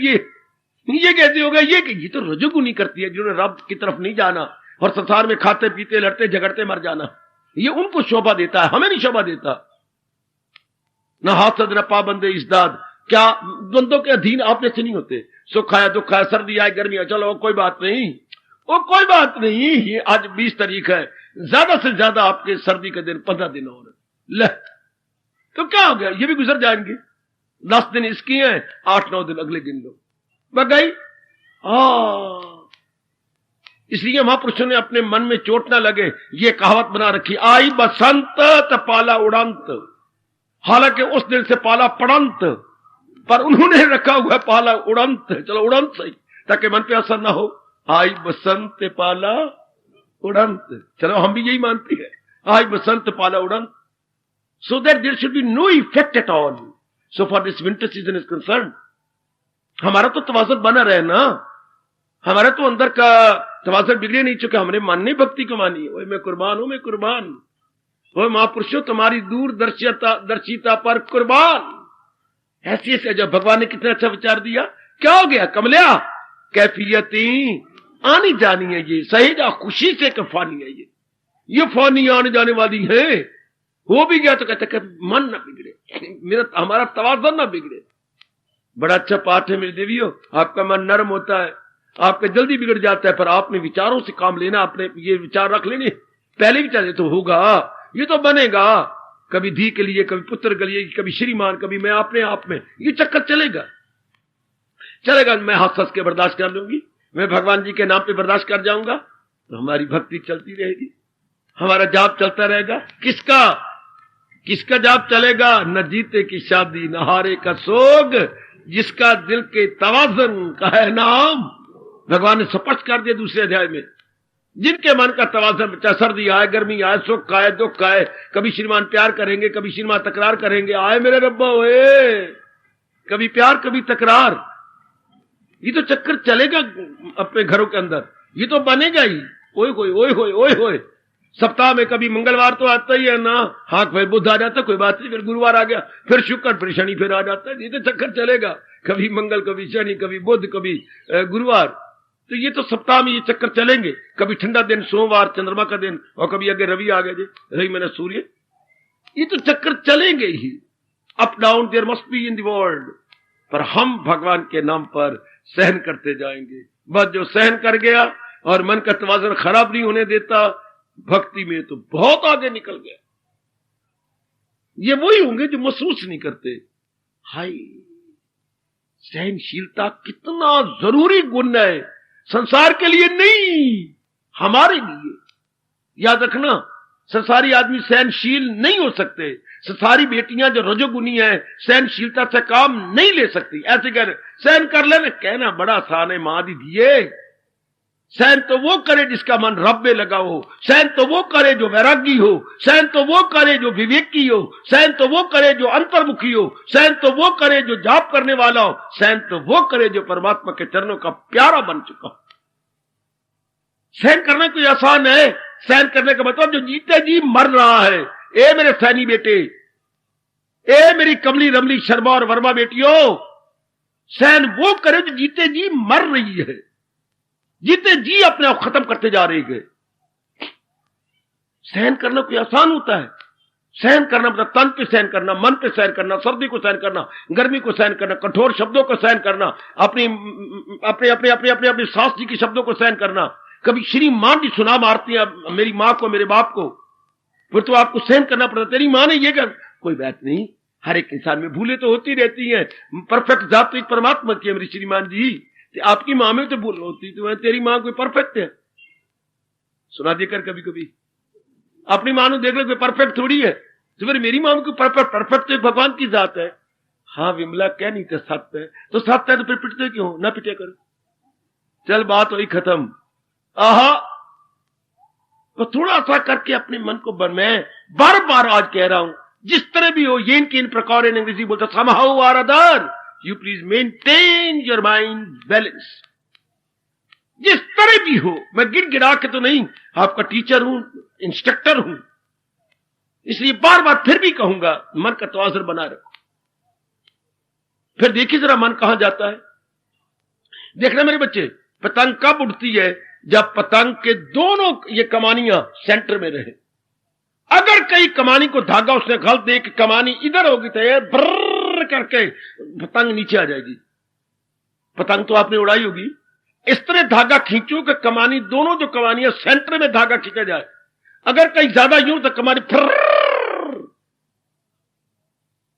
S1: ये कैसे होगा? ये तो रजोगुनी करती है, जिन्होंने रब की तरफ नहीं जाना और संसार में खाते पीते लड़ते झगड़ते मर जाना। ये उनको शोभा देता है, हमें नहीं शोभा देता। न हासद न पाबंदे इज़्दाद। क्या द्वंद्वों के अधीन आपने से नहीं होते? सुख आया दुख आया, सर्दी आए गर्मी आए, चलो कोई बात नहीं, वो कोई बात नहीं। ये आज 20 तारीख है, ज्यादा से ज्यादा आपके सर्दी के दिन 15 दिन और ले, तो क्या हो गया? ये भी गुजर जाएंगे। 10 दिन इसकी हैं, 8-9 दिन अगले दिन लो, बच गई। इसलिए महापुरुषों ने अपने मन में चोट ना लगे ये कहावत बना रखी, आई बसंत त पाला उड़ंत। हालांकि उस दिन से पाला पड़ंत, पर उन्होंने रखा हुआ पाला उड़ंत। चलो उड़ंत सही, ताकि मन पे असर ना हो। आई बसंत पाला उड़ंत, चलो हम भी यही मानते हैं, आई बसंत पाला उड़ंत। So that there should be no effect at all. So far this winter season is concerned, हमारा तो तवाज़ुन बना रहे ना, हमारा तो अंदर का तवाज़ुन बिगड़े नहीं चुका। हमने मन ने भक्ति को मानी है। मैं कुर्बान हूं, मैं कुर्बान। वो महापुरुषों तुम्हारी दूरदर्शिता पर कुर्बान। ऐसी ऐसे जब भगवान ने कितना अच्छा विचार दिया। क्या हो गया कमलिया? कैफियती आनी जानी है, ये सही जा खुशी से कफानी है। ये फानी आने जाने वाली है। हो भी गया तो कहते मन ना बिगड़े, हमारा तवाज़ुन ना बिगड़े। बड़ा अच्छा पाठ है मेरी देवियों। आपका मन नरम होता है, आपका जल्दी बिगड़ जाता है, पर आपने विचारों से काम लेना। अपने ये विचार रख लेने, पहले विचार तो होगा, ये तो बनेगा। कभी धी के लिए, कभी पुत्र के लिए, कभी श्रीमान, कभी मैं अपने आप में, ये चक्कर चलेगा। मैं हंस के बर्दाश्त कर लूंगी, मैं भगवान जी के नाम पे बर्दाश्त कर जाऊंगा, तो हमारी भक्ति चलती रहेगी, हमारा जाप चलता रहेगा। किसका जाप चलेगा? न जीते की शादी, न हारे का सोग, जिसका दिल के तवाज़ुन का है नाम। भगवान ने स्पष्ट कर दिया दूसरे अध्याय में, जिनके मन का तवाज़ुन, चाहे सर्दी आए गर्मी आए, सुख आए दुख आए, कभी श्रीमान प्यार करेंगे, कभी श्रीमान तकरार करेंगे। आए मेरे रब्बा होए, कभी प्यार कभी तकरार, ये तो चक्कर चलेगा अपने घरों के अंदर, ये तो बनेगा ही। ओए होए। सप्ताह में कभी मंगलवार तो आता ही है ना, हाँ फिर बुध आ जाता, कोई बात नहीं, फिर गुरुवार आ गया, फिर शुक्र, फिर शनि, फिर आ जाता है। ये तो चक्कर चलेगा, कभी मंगल कभी शनि, कभी बुध कभी गुरुवार। तो ये तो सप्ताह में ये चक्कर चलेंगे। कभी ठंडा दिन सोमवार चंद्रमा का दिन, और कभी आगे रवि आ गए, रवि मैंने सूर्य। ये तो चक्कर चलेंगे ही, up down there must be in the world. पर हम भगवान के नाम पर सहन करते जाएंगे। बस जो सहन कर गया और मन का तवाज़ुन खराब नहीं होने देता, भक्ति में तो बहुत आगे निकल गया। ये वही होंगे जो महसूस नहीं करते। हाय, सहनशीलता कितना जरूरी गुण है, संसार के लिए नहीं, हमारे लिए। याद रखना, संसारी आदमी सहनशील नहीं हो सकते। संसारी बेटियां जो रजोगुनी है, सहनशीलता से काम नहीं ले सकती। ऐसे कह रहे सहन कर लेना, कहना बड़ा आसान है, मां दी दिए सहन तो वो करे जिसका मन रब में लगा हो, सहन तो वो करे जो वैरागी हो, सहन तो वो करे जो विवेकी हो, सहन तो वो करे जो अंतर्मुखी हो, सहन तो वो करे जो जाप करने वाला हो, सहन तो वो करे जो परमात्मा के चरणों का प्यारा बन चुका हो। सहन करना कोई आसान है? सहन करने का मतलब जो जीते जी मर रहा है। ए मेरे सैनी बेटे, ए मेरी कमली रमली शर्मा और वर्मा बेटियों, सहन वो करे जो जीते जी मर रही है, जीते जी अपने आप खत्म करते जा रही है। सहन करना कोई आसान होता है? सहन करना मतलब तन पे सहन करना, मन पे सहन करना, सर्दी को सहन करना, गर्मी को सहन करना, कठोर शब्दों को सहन करना, अपनी अपने अपने अपने अपने अपने सास जी के शब्दों को सहन करना। कभी श्री मां जी सुना मारती है मेरी मां को, मेरे बाप को, फिर तो आपको सहन करना पड़ता। तेरी मां ने ये कर, कोई बात नहीं, हर एक इंसान में भूलें तो होती रहती हैं। परफेक्ट जात तो परमात्मा की है मेरी श्रीमान जी। आपकी मां में तो भूल होती, तो तेरी मां कोई परफेक्ट है? सुना देकर कभी कभी अपनी मां देख लो, कोई परफेक्ट थोड़ी है। तो फिर मेरी मां को परफेक्ट परफेक्ट तो भगवान की जात है। हाँ विमला क्या नहीं था, सत्य है तो सत्य है, तो फिर पिटते क्यों? ना पिटे करो, चल बात वही खत्म। आहा, तो थोड़ा सा करके अपने मन को मैं बार बार आज कह रहा हूं, जिस तरह भी हो, ये इनके इन प्रकार अंग्रेजी बोलता somehow or other you please maintain your mind balance। जिस तरह भी हो, मैं गिड़गिड़ा के तो नहीं, आपका टीचर हूं, इंस्ट्रक्टर हूं, इसलिए बार बार फिर भी कहूंगा, मन का तवाज़ुन बना रखो। फिर देखिए जरा मन कहां जाता है। देखना मेरे बच्चे, पतंग कब उड़ती है? जब पतंग के दोनों ये कमानियां सेंटर में रहे। अगर कहीं कमानी को धागा उसने गलत दे कि कमानी इधर होगी तो ये ब्रर करके पतंग नीचे आ जाएगी। पतंग तो आपने उड़ाई होगी, इस तरह धागा खींचो कि कमानी, दोनों जो कमानियां सेंटर में धागा खींचा जाए। अगर कहीं ज्यादा यूं तो कमानी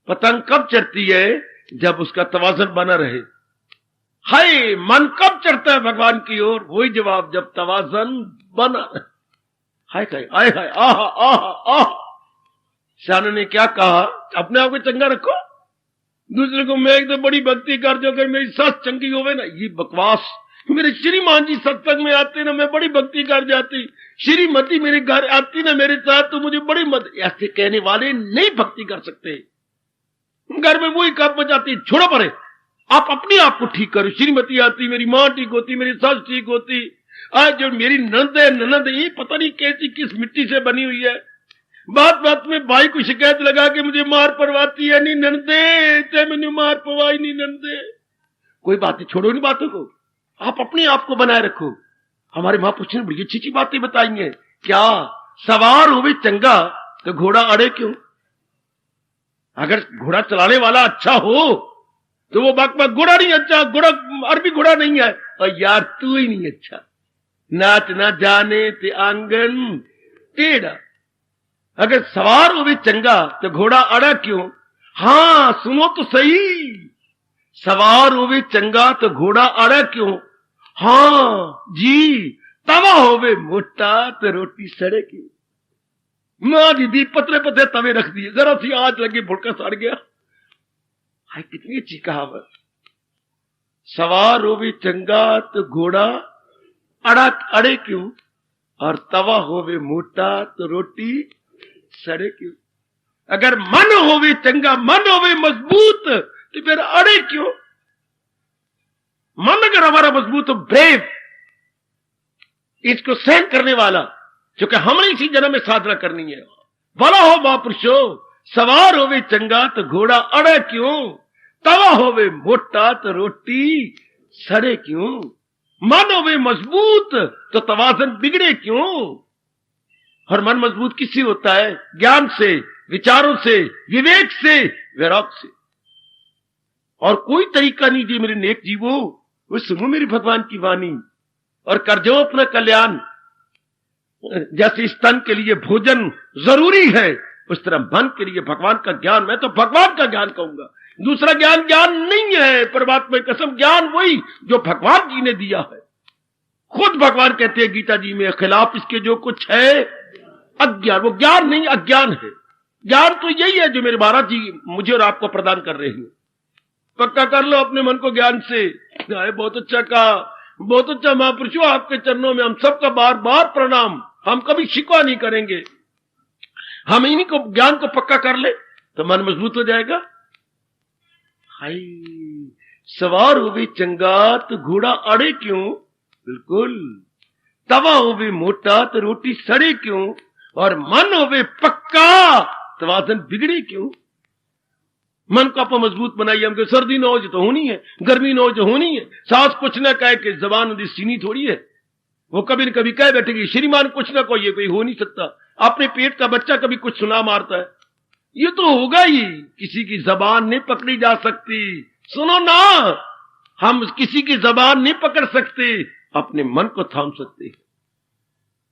S1: पतंग कब चढ़ती है? जब उसका तवाज़ुन बना रहे। हाय, मन कब चढ़ता है भगवान की ओर? वही जवाब, जब तवाज़ुन बना रहे। हाय हाय हाय हाय, आहा आहा आहा। शान ने क्या कहा? अपने आप को चंगा रखो, दूसरे को मैं एकदम बड़ी भक्ति कर जो कि मेरी सास चंगी होवे ना, ये बकवास। मेरे श्रीमान जी सत्संग में आते ना, मैं बड़ी भक्ति कर जाती। श्रीमती मेरे घर आती ना मेरे साथ, तो मुझे बड़ी मदद। ऐसे कहने वाले नहीं भक्ति कर सकते। घर में वही कब बजाती, छोड़ो परे, आप अपने आप को ठीक करो। श्रीमती आती, मेरी मां ठीक होती, मेरी सास ठीक होती। आज जो मेरी नंद है, ननद ये पता नहीं कैसी किस मिट्टी से बनी हुई है। बात बात में भाई को शिकायत लगा के मुझे मार पड़वाती है। नहीं नंदे, चाहे मैंने मार पड़वाई नहीं नंदे। कोई बातें छोड़ो, इन बातों को, आप अपने आप को बनाए रखो। हमारे महापुरुष ने बड़ी अच्छी अच्छी बातें बताई हैं। क्या? सवार होवे चंगा तो घोड़ा अड़े क्यों? अगर घोड़ा चलाने वाला अच्छा हो तो वो बकबक घोड़ा नहीं अच्छा, घोड़ा अरबी घोड़ा नहीं है। और यार तू ही नहीं अच्छा, नाच ना जाने ते आंगन टेढ़ा। अगर सवार होवे चंगा तो घोड़ा अड़ा क्यों? हां सुनो तो सही, सवार होवे चंगा तो घोड़ा अड़ा क्यों? हां जी, तवा होवे मोटा तो रोटी सड़े क्यों? मां दीदी पतले पतले तवे रख दिए, जरा सी आंच लगी भुड़का सड़ गया। हाय कितनी अच्छी कहावत। सवार होवे चंगा तो घोड़ा अड़े क्यों, और तवा होवे मोटा तो रोटी सड़े क्यों? अगर मन होवे चंगा, मन होवे मजबूत, तो फिर अड़े क्यों? मन अगर हमारा मजबूत हो, ब्रेव, इसको सहन करने वाला, क्योंकि हमने इसी जन्म में साधना करनी है। भला हो महापुरुषो, सवार होवे चंगा तो घोड़ा अड़े क्यों, तवा होवे मोटा तो रोटी सड़े क्यों? मन होवे मजबूत तो तवाज़ुन बिगड़े क्यों? और मन मजबूत किससे होता है? ज्ञान से, विचारों से, विवेक से, वैराग से। और कोई तरीका नहीं जी मेरे नेक जीवो, वो सुनो मेरी भगवान की वाणी और कर जो अपना कल्याण। जैसे इस तन के लिए भोजन जरूरी है, उस तरह मन के लिए भगवान का ज्ञान, मैं तो भगवान का ज्ञान कहूंगा, दूसरा ज्ञान ज्ञान नहीं है। परमात्मा की कसम, ज्ञान वही जो भगवान जी ने दिया है। खुद भगवान कहते हैं गीता जी में, खिलाफ इसके जो कुछ है अज्ञान। वो ज्ञान नहीं, अज्ञान है। ज्ञान तो यही है जो मेरे महाराज जी मुझे और आपको प्रदान कर रहे हैं। पक्का कर लो अपने मन को ज्ञान से। बहुत अच्छा कहा बहुत अच्छा महापुरुषों, आपके चरणों में हम सबका बार बार प्रणाम। हम कभी शिकवा नहीं करेंगे। हम इन्हीं को ज्ञान को पक्का कर ले तो मन मजबूत हो जाएगा। हाय, सवार हो भी चंगा तो घोड़ा अड़े क्यों? बिल्कुल। तवा हो भी मोटा तो रोटी सड़े क्यों? और मन हो भी पक्का तो वासन बिगड़े क्यों? मन को आप मजबूत बनाइए। हमको सर्दी न हो तो होनी है, गर्मी न हो तो होनी है। सास कुछ न कहे कि जबान नदी सीनी थोड़ी है, वो कभी न कभी कह बैठेगी श्रीमान कुछ ना कोई, कोई हो नहीं सकता। अपने पेट का बच्चा कभी कुछ सुना मारता है, ये तो होगा ही। किसी की जबान नहीं पकड़ी जा सकती। सुनो ना, हम किसी की जबान नहीं पकड़ सकते, अपने मन को थाम सकते हैं,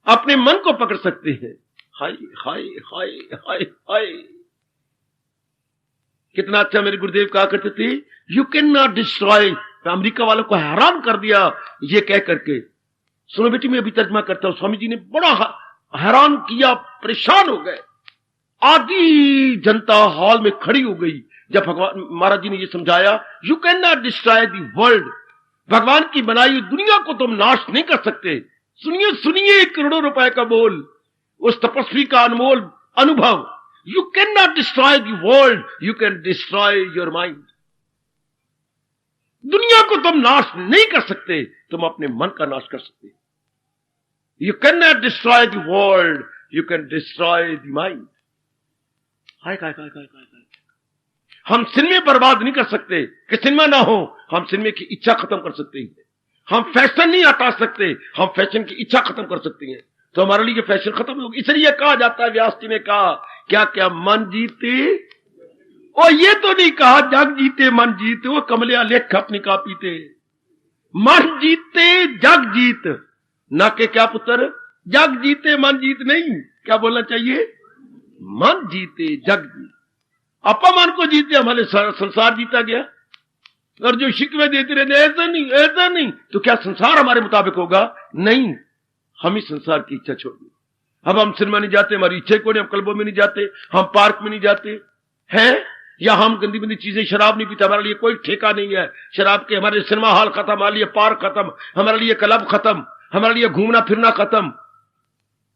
S1: अपने मन को पकड़ सकते हैं। हाय हाय हाय हाय हाय, कितना अच्छा मेरे गुरुदेव कहा करते थे, you can not destroy. America वालों को हैरान कर दिया ये कह करके। सुनो बेटी, मैं अभी तर्जमा करता हूं। स्वामी जी ने बड़ा हैरान किया, परेशान हो गए। आधी जनता हॉल में खड़ी हो गई जब भगवान महाराज जी ने ये समझाया, you can not destroy the world. भगवान की बनाई हुई दुनिया को तुम नाश नहीं कर सकते। सुनिए सुनिए, करोड़ों रुपए का बोल, उस तपस्वी का अनमोल अनुभव। You can not destroy the world, you can destroy your mind. दुनिया को तुम नाश नहीं कर सकते, तुम अपने मन का नाश कर सकते। You can not destroy the world, you can destroy the mind. हाय काय काय काय काय काय, हम सिनेमे बर्बाद नहीं कर सकते कि सिनेमा ना हो, हम सिनेमे की इच्छा खत्म कर सकते हैं। हम फैशन नहीं हटा सकते, हम फैशन की इच्छा खत्म कर सकते हैं। तो हमारे लिए फैशन खत्म होगी। इसलिए कहा जाता है, व्यास जी ने कहा, क्या क्या मन जीते, और ये तो नहीं कहा जग जीते मन जीते, वो कमलिया लेख अपनी कापी थे। मन जीते जग जीत, ना के क्या पुत्र, जग जीते मन जीत नहीं। क्या बोलना चाहिए, मन जीते जग जीत। अपा मन को जीते हमारे संसार जीता गया। और जो शिकवे देते रहते ऐसा नहीं ऐसा नहीं, तो क्या संसार हमारे मुताबिक होगा? नहीं, हम ही संसार की इच्छा छोड़ दी। अब हम सिनेमा नहीं जाते, हमारी इच्छा को नहीं, हम क्लबों में नहीं जाते, हम पार्क में नहीं जाते हैं, या हम गंदी गंदी चीजें, शराब नहीं पीते। हमारे लिए कोई ठेका नहीं है शराब के। हमारे सिनेमा हॉल खत्म, हमारे लिए पार्क खत्म, हमारे लिए क्लब खत्म, हमारे लिए घूमना फिरना खत्म,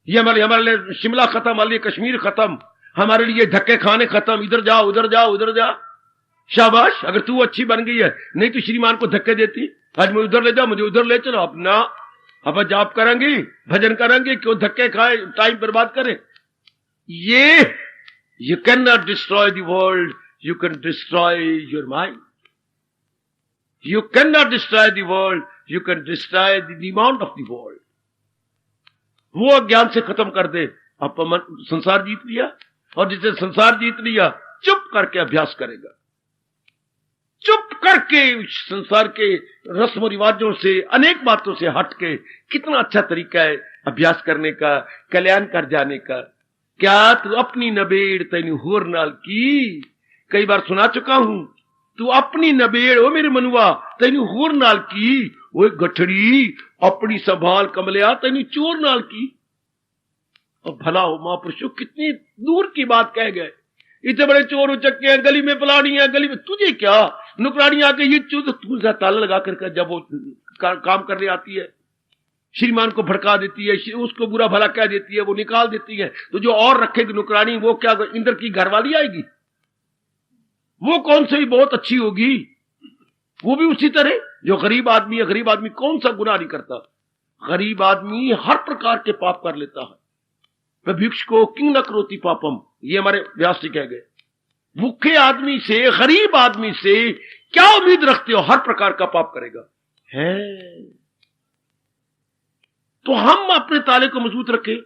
S1: ये हमारे लिए शिमला खत्म, हमारे लिए कश्मीर खत्म, हमारे लिए धक्के खाने खत्म। इधर जाओ उधर जाओ उधर जा, शाबाश, अगर तू अच्छी बन गई है। नहीं तो श्रीमान को धक्के देती, आज मुझे उधर ले जाओ, मुझे उधर ले चलो। अपना अब जाप करेंगे, भजन करेंगे, क्यों धक्के खाए, टाइम बर्बाद करें। ये you can not destroy the world, you can destroy your mind. You can not destroy the world, you can destroy the demand of the world. वो अज्ञान से खत्म कर दे, अपन संसार जीत लिया। और जिसे संसार जीत लिया, चुप करके अभ्यास करेगा, चुप करके संसार के रस्म रिवाजों से, अनेक बातों से हट के। कितना अच्छा तरीका है अभ्यास करने का, कल्याण कर जाने का। क्या तू अपनी नबेड़ तैनू होर नाल की, कई बार सुना चुका हूं, तू अपनी नबेड़ ओ मेरे मनुआ तैनू होर नाल की, वो गठड़ी अपनी संभाल कमलिया तैनू चोर नाल की। और भला हो महापुरुषों, कितनी दूर की बात कह गए। इतने बड़े चोर उचक्के हैं, गली में फलानी है, गली में, तुझे क्या नुकरानी आके ये चोर, तू ताला लगा कर जब वो काम करने आती है, श्रीमान को भड़का देती है, उसको बुरा भला कह देती है, वो निकाल देती है। तो जो और रखेगी नुकरानी, वो क्या इंद्र की घरवाली आएगी? वो कौन सी बहुत अच्छी होगी? वो भी उसी तरह जो गरीब आदमी है। गरीब आदमी कौन सा गुनाह नहीं करता? गरीब आदमी हर प्रकार के पाप कर लेता है। भिक्ष को किंग न करोति पापम, ये हमारे व्यास जी कह गए। भूखे आदमी से, गरीब आदमी से क्या उम्मीद रखते हो? हर प्रकार का पाप करेगा है। तो हम अपने ताले को मजबूत रखें,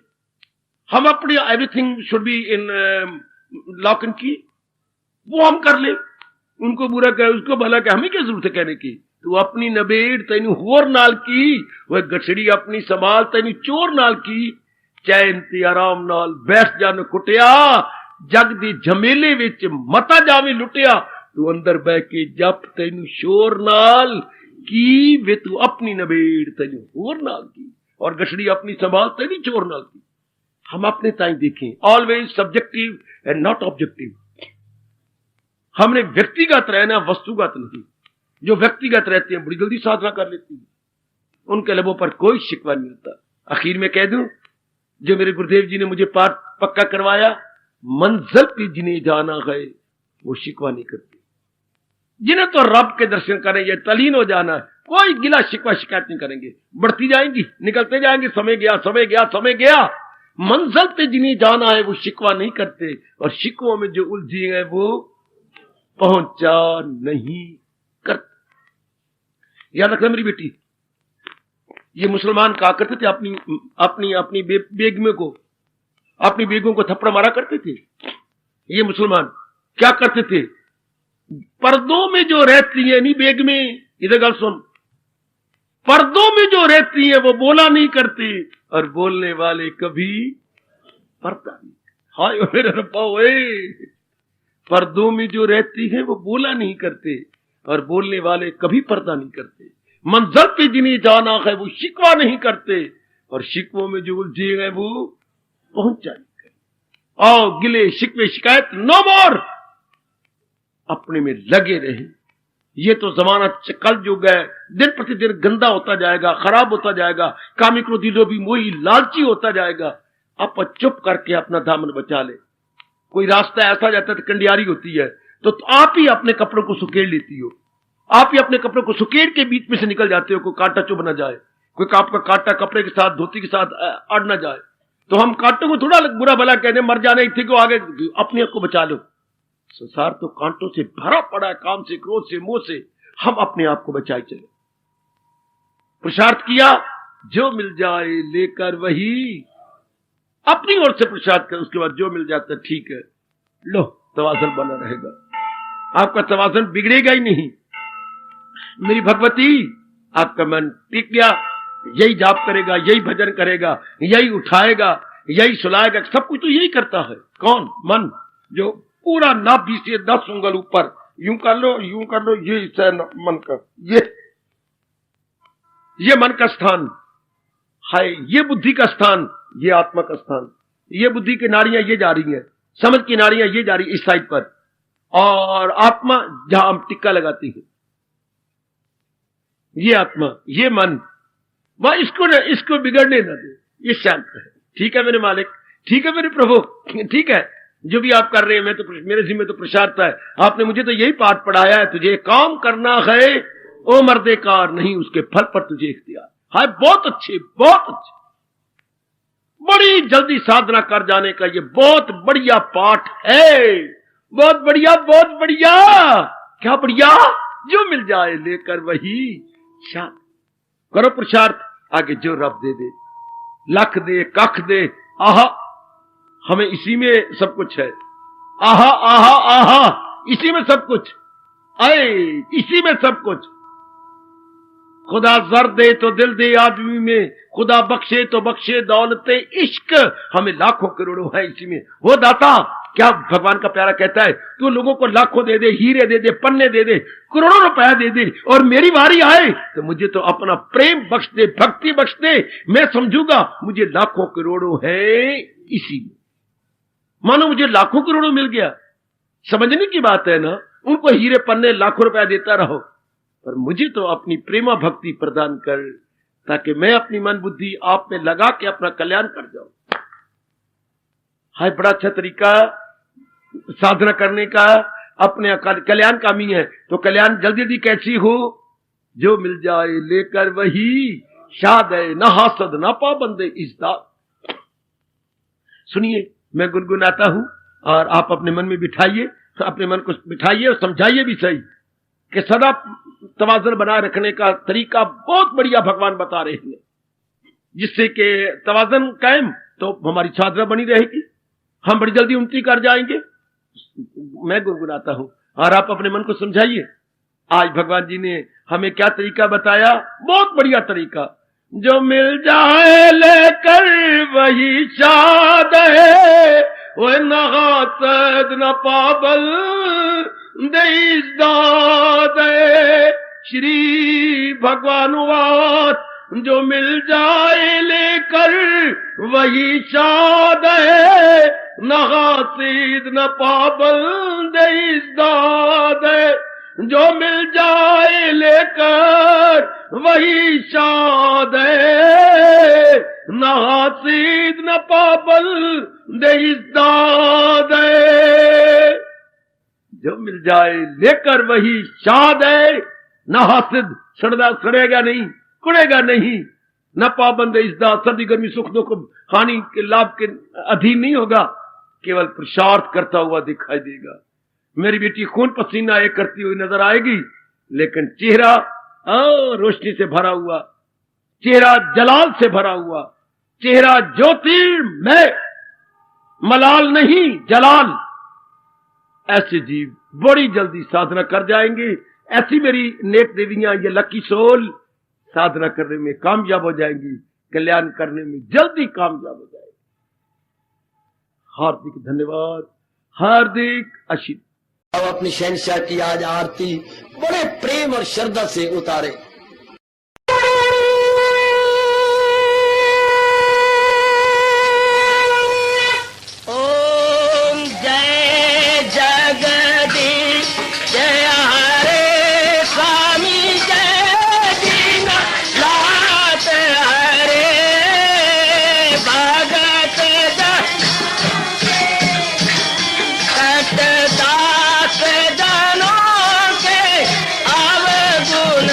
S1: हम अपने everything should be in lock and की, वो हम कर ले। उनको बुरा कहे, उसको भला कहे, हमें क्या जरूरत है कहने की? तू अपनी नबेड़ तैनू होर नाल की, वह गठड़ी अपनी संभाल तैनू चोर नाल की। चैन ते आराम नाल बैठ जान कुटिया, जग दी झमेले विच मता जावे लुटिया। तू अंदर बह के जप तैनू शोर नाल की, वे तू अपनी नबेड़ तैनू होर नाल की, और गठड़ी अपनी संभाल तैनू चोर नाल की। हम अपने ताई देखें, always subjective and not objective. हमने व्यक्तिगत रहना, वस्तुगत नहीं। जो व्यक्तिगत रहते हैं बड़ी जल्दी साधना कर लेती है, उनके लबों पर कोई शिकवा नहीं होता। आखिर में कह दूं, जो मेरे गुरुदेव जी ने मुझे पाठ पक्का करवाया, मंजिल पे जिन्हें जाना है वो शिकवा नहीं करते। जिन्हें तो रब के दर्शन करें, ये तलीन हो जाना है, कोई गिला शिकवा शिकायत नहीं करेंगे। बढ़ती जाएंगी, निकलते जाएंगे, समय गया समय गया समय गया। मंजिल पे जिन्हें जाना है वो शिकवा नहीं करते, और शिकवों में जो उलझे हैं वो पहुंचा नहीं करते। याद रखना मेरी बेटी, ये मुसलमान कहा करते थे अपनी अपनी अपनी बेगमों को, अपनी बेगों को थप्पड़ मारा करते थे। ये मुसलमान क्या करते थे, पर्दों में जो रहती है नहीं बेग में, इधर गल सुन, पर्दों में जो रहती है वो बोला नहीं करती, और बोलने वाले कभी पर्दा नहीं। हाय मेरे रब्बा ओए, पर्दों में जो रहती है वो बोला नहीं करते, और बोलने वाले कभी पर्दा नहीं करते। मंजिल पे जिन्हें जाना है वो शिकवा नहीं करते, और शिकवों में जो उलझे हैं वो पहुंचा नहीं करते। आओ गिले शिकवे शिकायत नो मोर, अपने में लगे रहे। ये तो जमाना कल युग है, दिन प्रतिदिन गंदा होता जाएगा, खराब होता जाएगा, कामी क्रोधी लोभी मोही लालची होता जाएगा। आप चुप करके अपना दामन बचा ले। कोई रास्ता ऐसा जाता है, कंडियारी होती है, तो आप ही अपने कपड़ों को सुकेड़ लेती हो, आप ही अपने कपड़ों को सुकेड़ के बीच में से निकल जाते हो, कोई कांटा चुभ ना जाए, कोई आपका कांटा कपड़े के साथ धोती के साथ अड़ ना जाए। तो हम कांटों को थोड़ा बुरा भला कहते, मर जाने थी को आगे अपने आप को बचा लो। संसार तो कांटों से भरा पड़ा है, काम से, क्रोध से, मोह से। हम अपने आप को बचाए चले। पुरुषार्थ किया, जो मिल जाए लेकर वही, अपनी ओर से पुरुषार्थ कर, उसके बाद जो मिल जाता है ठीक है, लो तवाज़ुन बना रहेगा, आपका तवाज़ुन बिगड़ेगा ही नहीं। मेरी भगवती, आपका मन टिक गया, यही जाप करेगा, यही भजन करेगा, यही उठाएगा, यही सुलाएगा, सब कुछ तो यही करता है। कौन? मन, जो पूरा नाभि से 10 उंगल ऊपर यूं कर लो, यूं कर लो, ये मन का, ये मन का स्थान है, ये बुद्धि का स्थान, ये आत्मा का स्थान। ये बुद्धि की नाड़ियां ये जा रही हैं, समझ की नाड़ियां ये जा रही इस साइड पर, और आत्मा जहां हम टिक्का लगाती है, ये आत्मा, ये मन, वह इसको बिगड़ने न दे, ये शांत है। ठीक है मेरे मालिक, ठीक है मेरे प्रभु, ठीक है जो भी आप कर रहे हैं, मैं तो मेरे जिम्मे तो पुरुषार्थ है, आपने मुझे तो यही पाठ पढ़ाया है, तुझे काम करना है ओ मर्दे कार, नहीं उसके फल पर तुझे इख्तियार। हाय बहुत अच्छे, बहुत अच्छे, बड़ी जल्दी साधना कर जाने का ये बहुत बढ़िया पाठ है, बहुत बढ़िया, बहुत बढ़िया। क्या बढ़िया? जो मिल जाए लेकर वही शांत करो पुरुषार्थ, आगे जो रब दे दे, लख दे, कख दे, आहा हमें इसी में सब कुछ है। आहा आहा आहा, इसी में सब कुछ, आए इसी में सब कुछ। खुदा जर दे तो दिल दे आदमी में, खुदा बख्शे तो बख्शे दौलते इश्क, हमें लाखों करोड़ों है इसी में। वो दाता, क्या भगवान का प्यारा कहता है, तू लोगों को लाखों दे दे, हीरे दे दे, पन्ने दे दे, करोड़ों रुपया दे दे, और मेरी बारी आए तो मुझे तो अपना प्रेम बख्श दे, भक्ति बख्श दे, मैं समझूंगा मुझे लाखों करोड़ों है इसी में। मानो मुझे लाखों करोड़ों मिल गया, समझने की बात है ना। उनको हीरे पन्ने लाखों रुपया देता रहो, पर मुझे तो अपनी प्रेमा भक्ति प्रदान कर, ताकि मैं अपनी मन बुद्धि आप में लगा के अपना कल्याण कर जाऊं। हाय बड़ा अच्छा तरीका साधना करने का, अपने कल्याण कामी है तो कल्याण जल्दी जल्दी कैसी हो, जो मिल जाए लेकर वही शाद है, न हासद न पाबंदे इज़्ज़त। सुनिए, मैं गुनगुनाता हूं और आप अपने मन में बिठाइए, अपने मन को बिठाइए और समझाइए भी सही कि सदा तवाज़ुन बनाए रखने का तरीका बहुत बढ़िया भगवान बता रहे हैं, जिससे कि तवाज़ुन कायम तो हमारी साधना बनी रहेगी, हम बड़ी जल्दी उन्नति कर जाएंगे। मैं गुनगुनाता हूं और आप अपने मन को समझाइए। आज भगवान जी ने हमें क्या तरीका बताया, बहुत बढ़िया तरीका। जो मिल जाए लेकर वही शाद है, वो न हासद न पाबल इज़्ज़त है। श्री भगवानुवाद, जो मिल जाए लेकर वही शाद है, न हासिद न पाबंद इज़्ज़त है। जो मिल जाए लेकर वही शाद, न हासिद न पाबंद इज़्ज़ाद। जो मिल जाए लेकर वही शाद है, न हासिद सड़ेगा नहीं, कुड़ेगा नहीं, न पाबंद इज़्ज़ाद, सर्दी गर्मी सुख दुख हानि के लाभ के अधीन नहीं होगा, केवल पुरुषार्थ करता हुआ दिखाई देगा। मेरी बेटी खून पसीना एक करती हुई नजर आएगी, लेकिन चेहरा रोशनी से भरा हुआ, चेहरा जलाल से भरा हुआ, चेहरा ज्योतिर्मय, मलाल नहीं जलाल। ऐसे जीव बड़ी जल्दी साधना कर जाएंगे। ऐसी मेरी नेक देवियां, ये लकी सोल साधना करने में कामयाब हो जाएंगी, कल्याण करने में जल्दी कामयाब हो जाएंगी। हार्दिक धन्यवाद, हार्दिक आशीर्वाद।
S2: अब अपनी शहंशाह की आज आरती बड़े प्रेम और श्रद्धा से उतारे। ओम जय जगदीश जय हरे स्वामी जय दीनानाथ हरे भगत दास जनों के अवगुण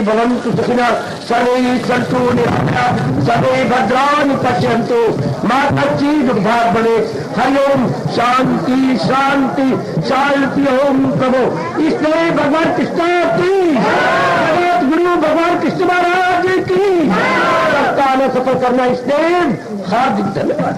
S2: भवन्तु सुखिनः सर्वे सन्तु निरामयाः सर्वे भद्राणि पश्यन्तु मा कश्चित् दुर्भाग् भवेत्। हरि ओम शांति शांति शांति। ओम प्रभु इसलिए भगवान कृष्ण की जगत गुरु भगवान कृष्ण महाराज की सप्ताह में सफल करना इसलिए हार्दिक धन्यवाद।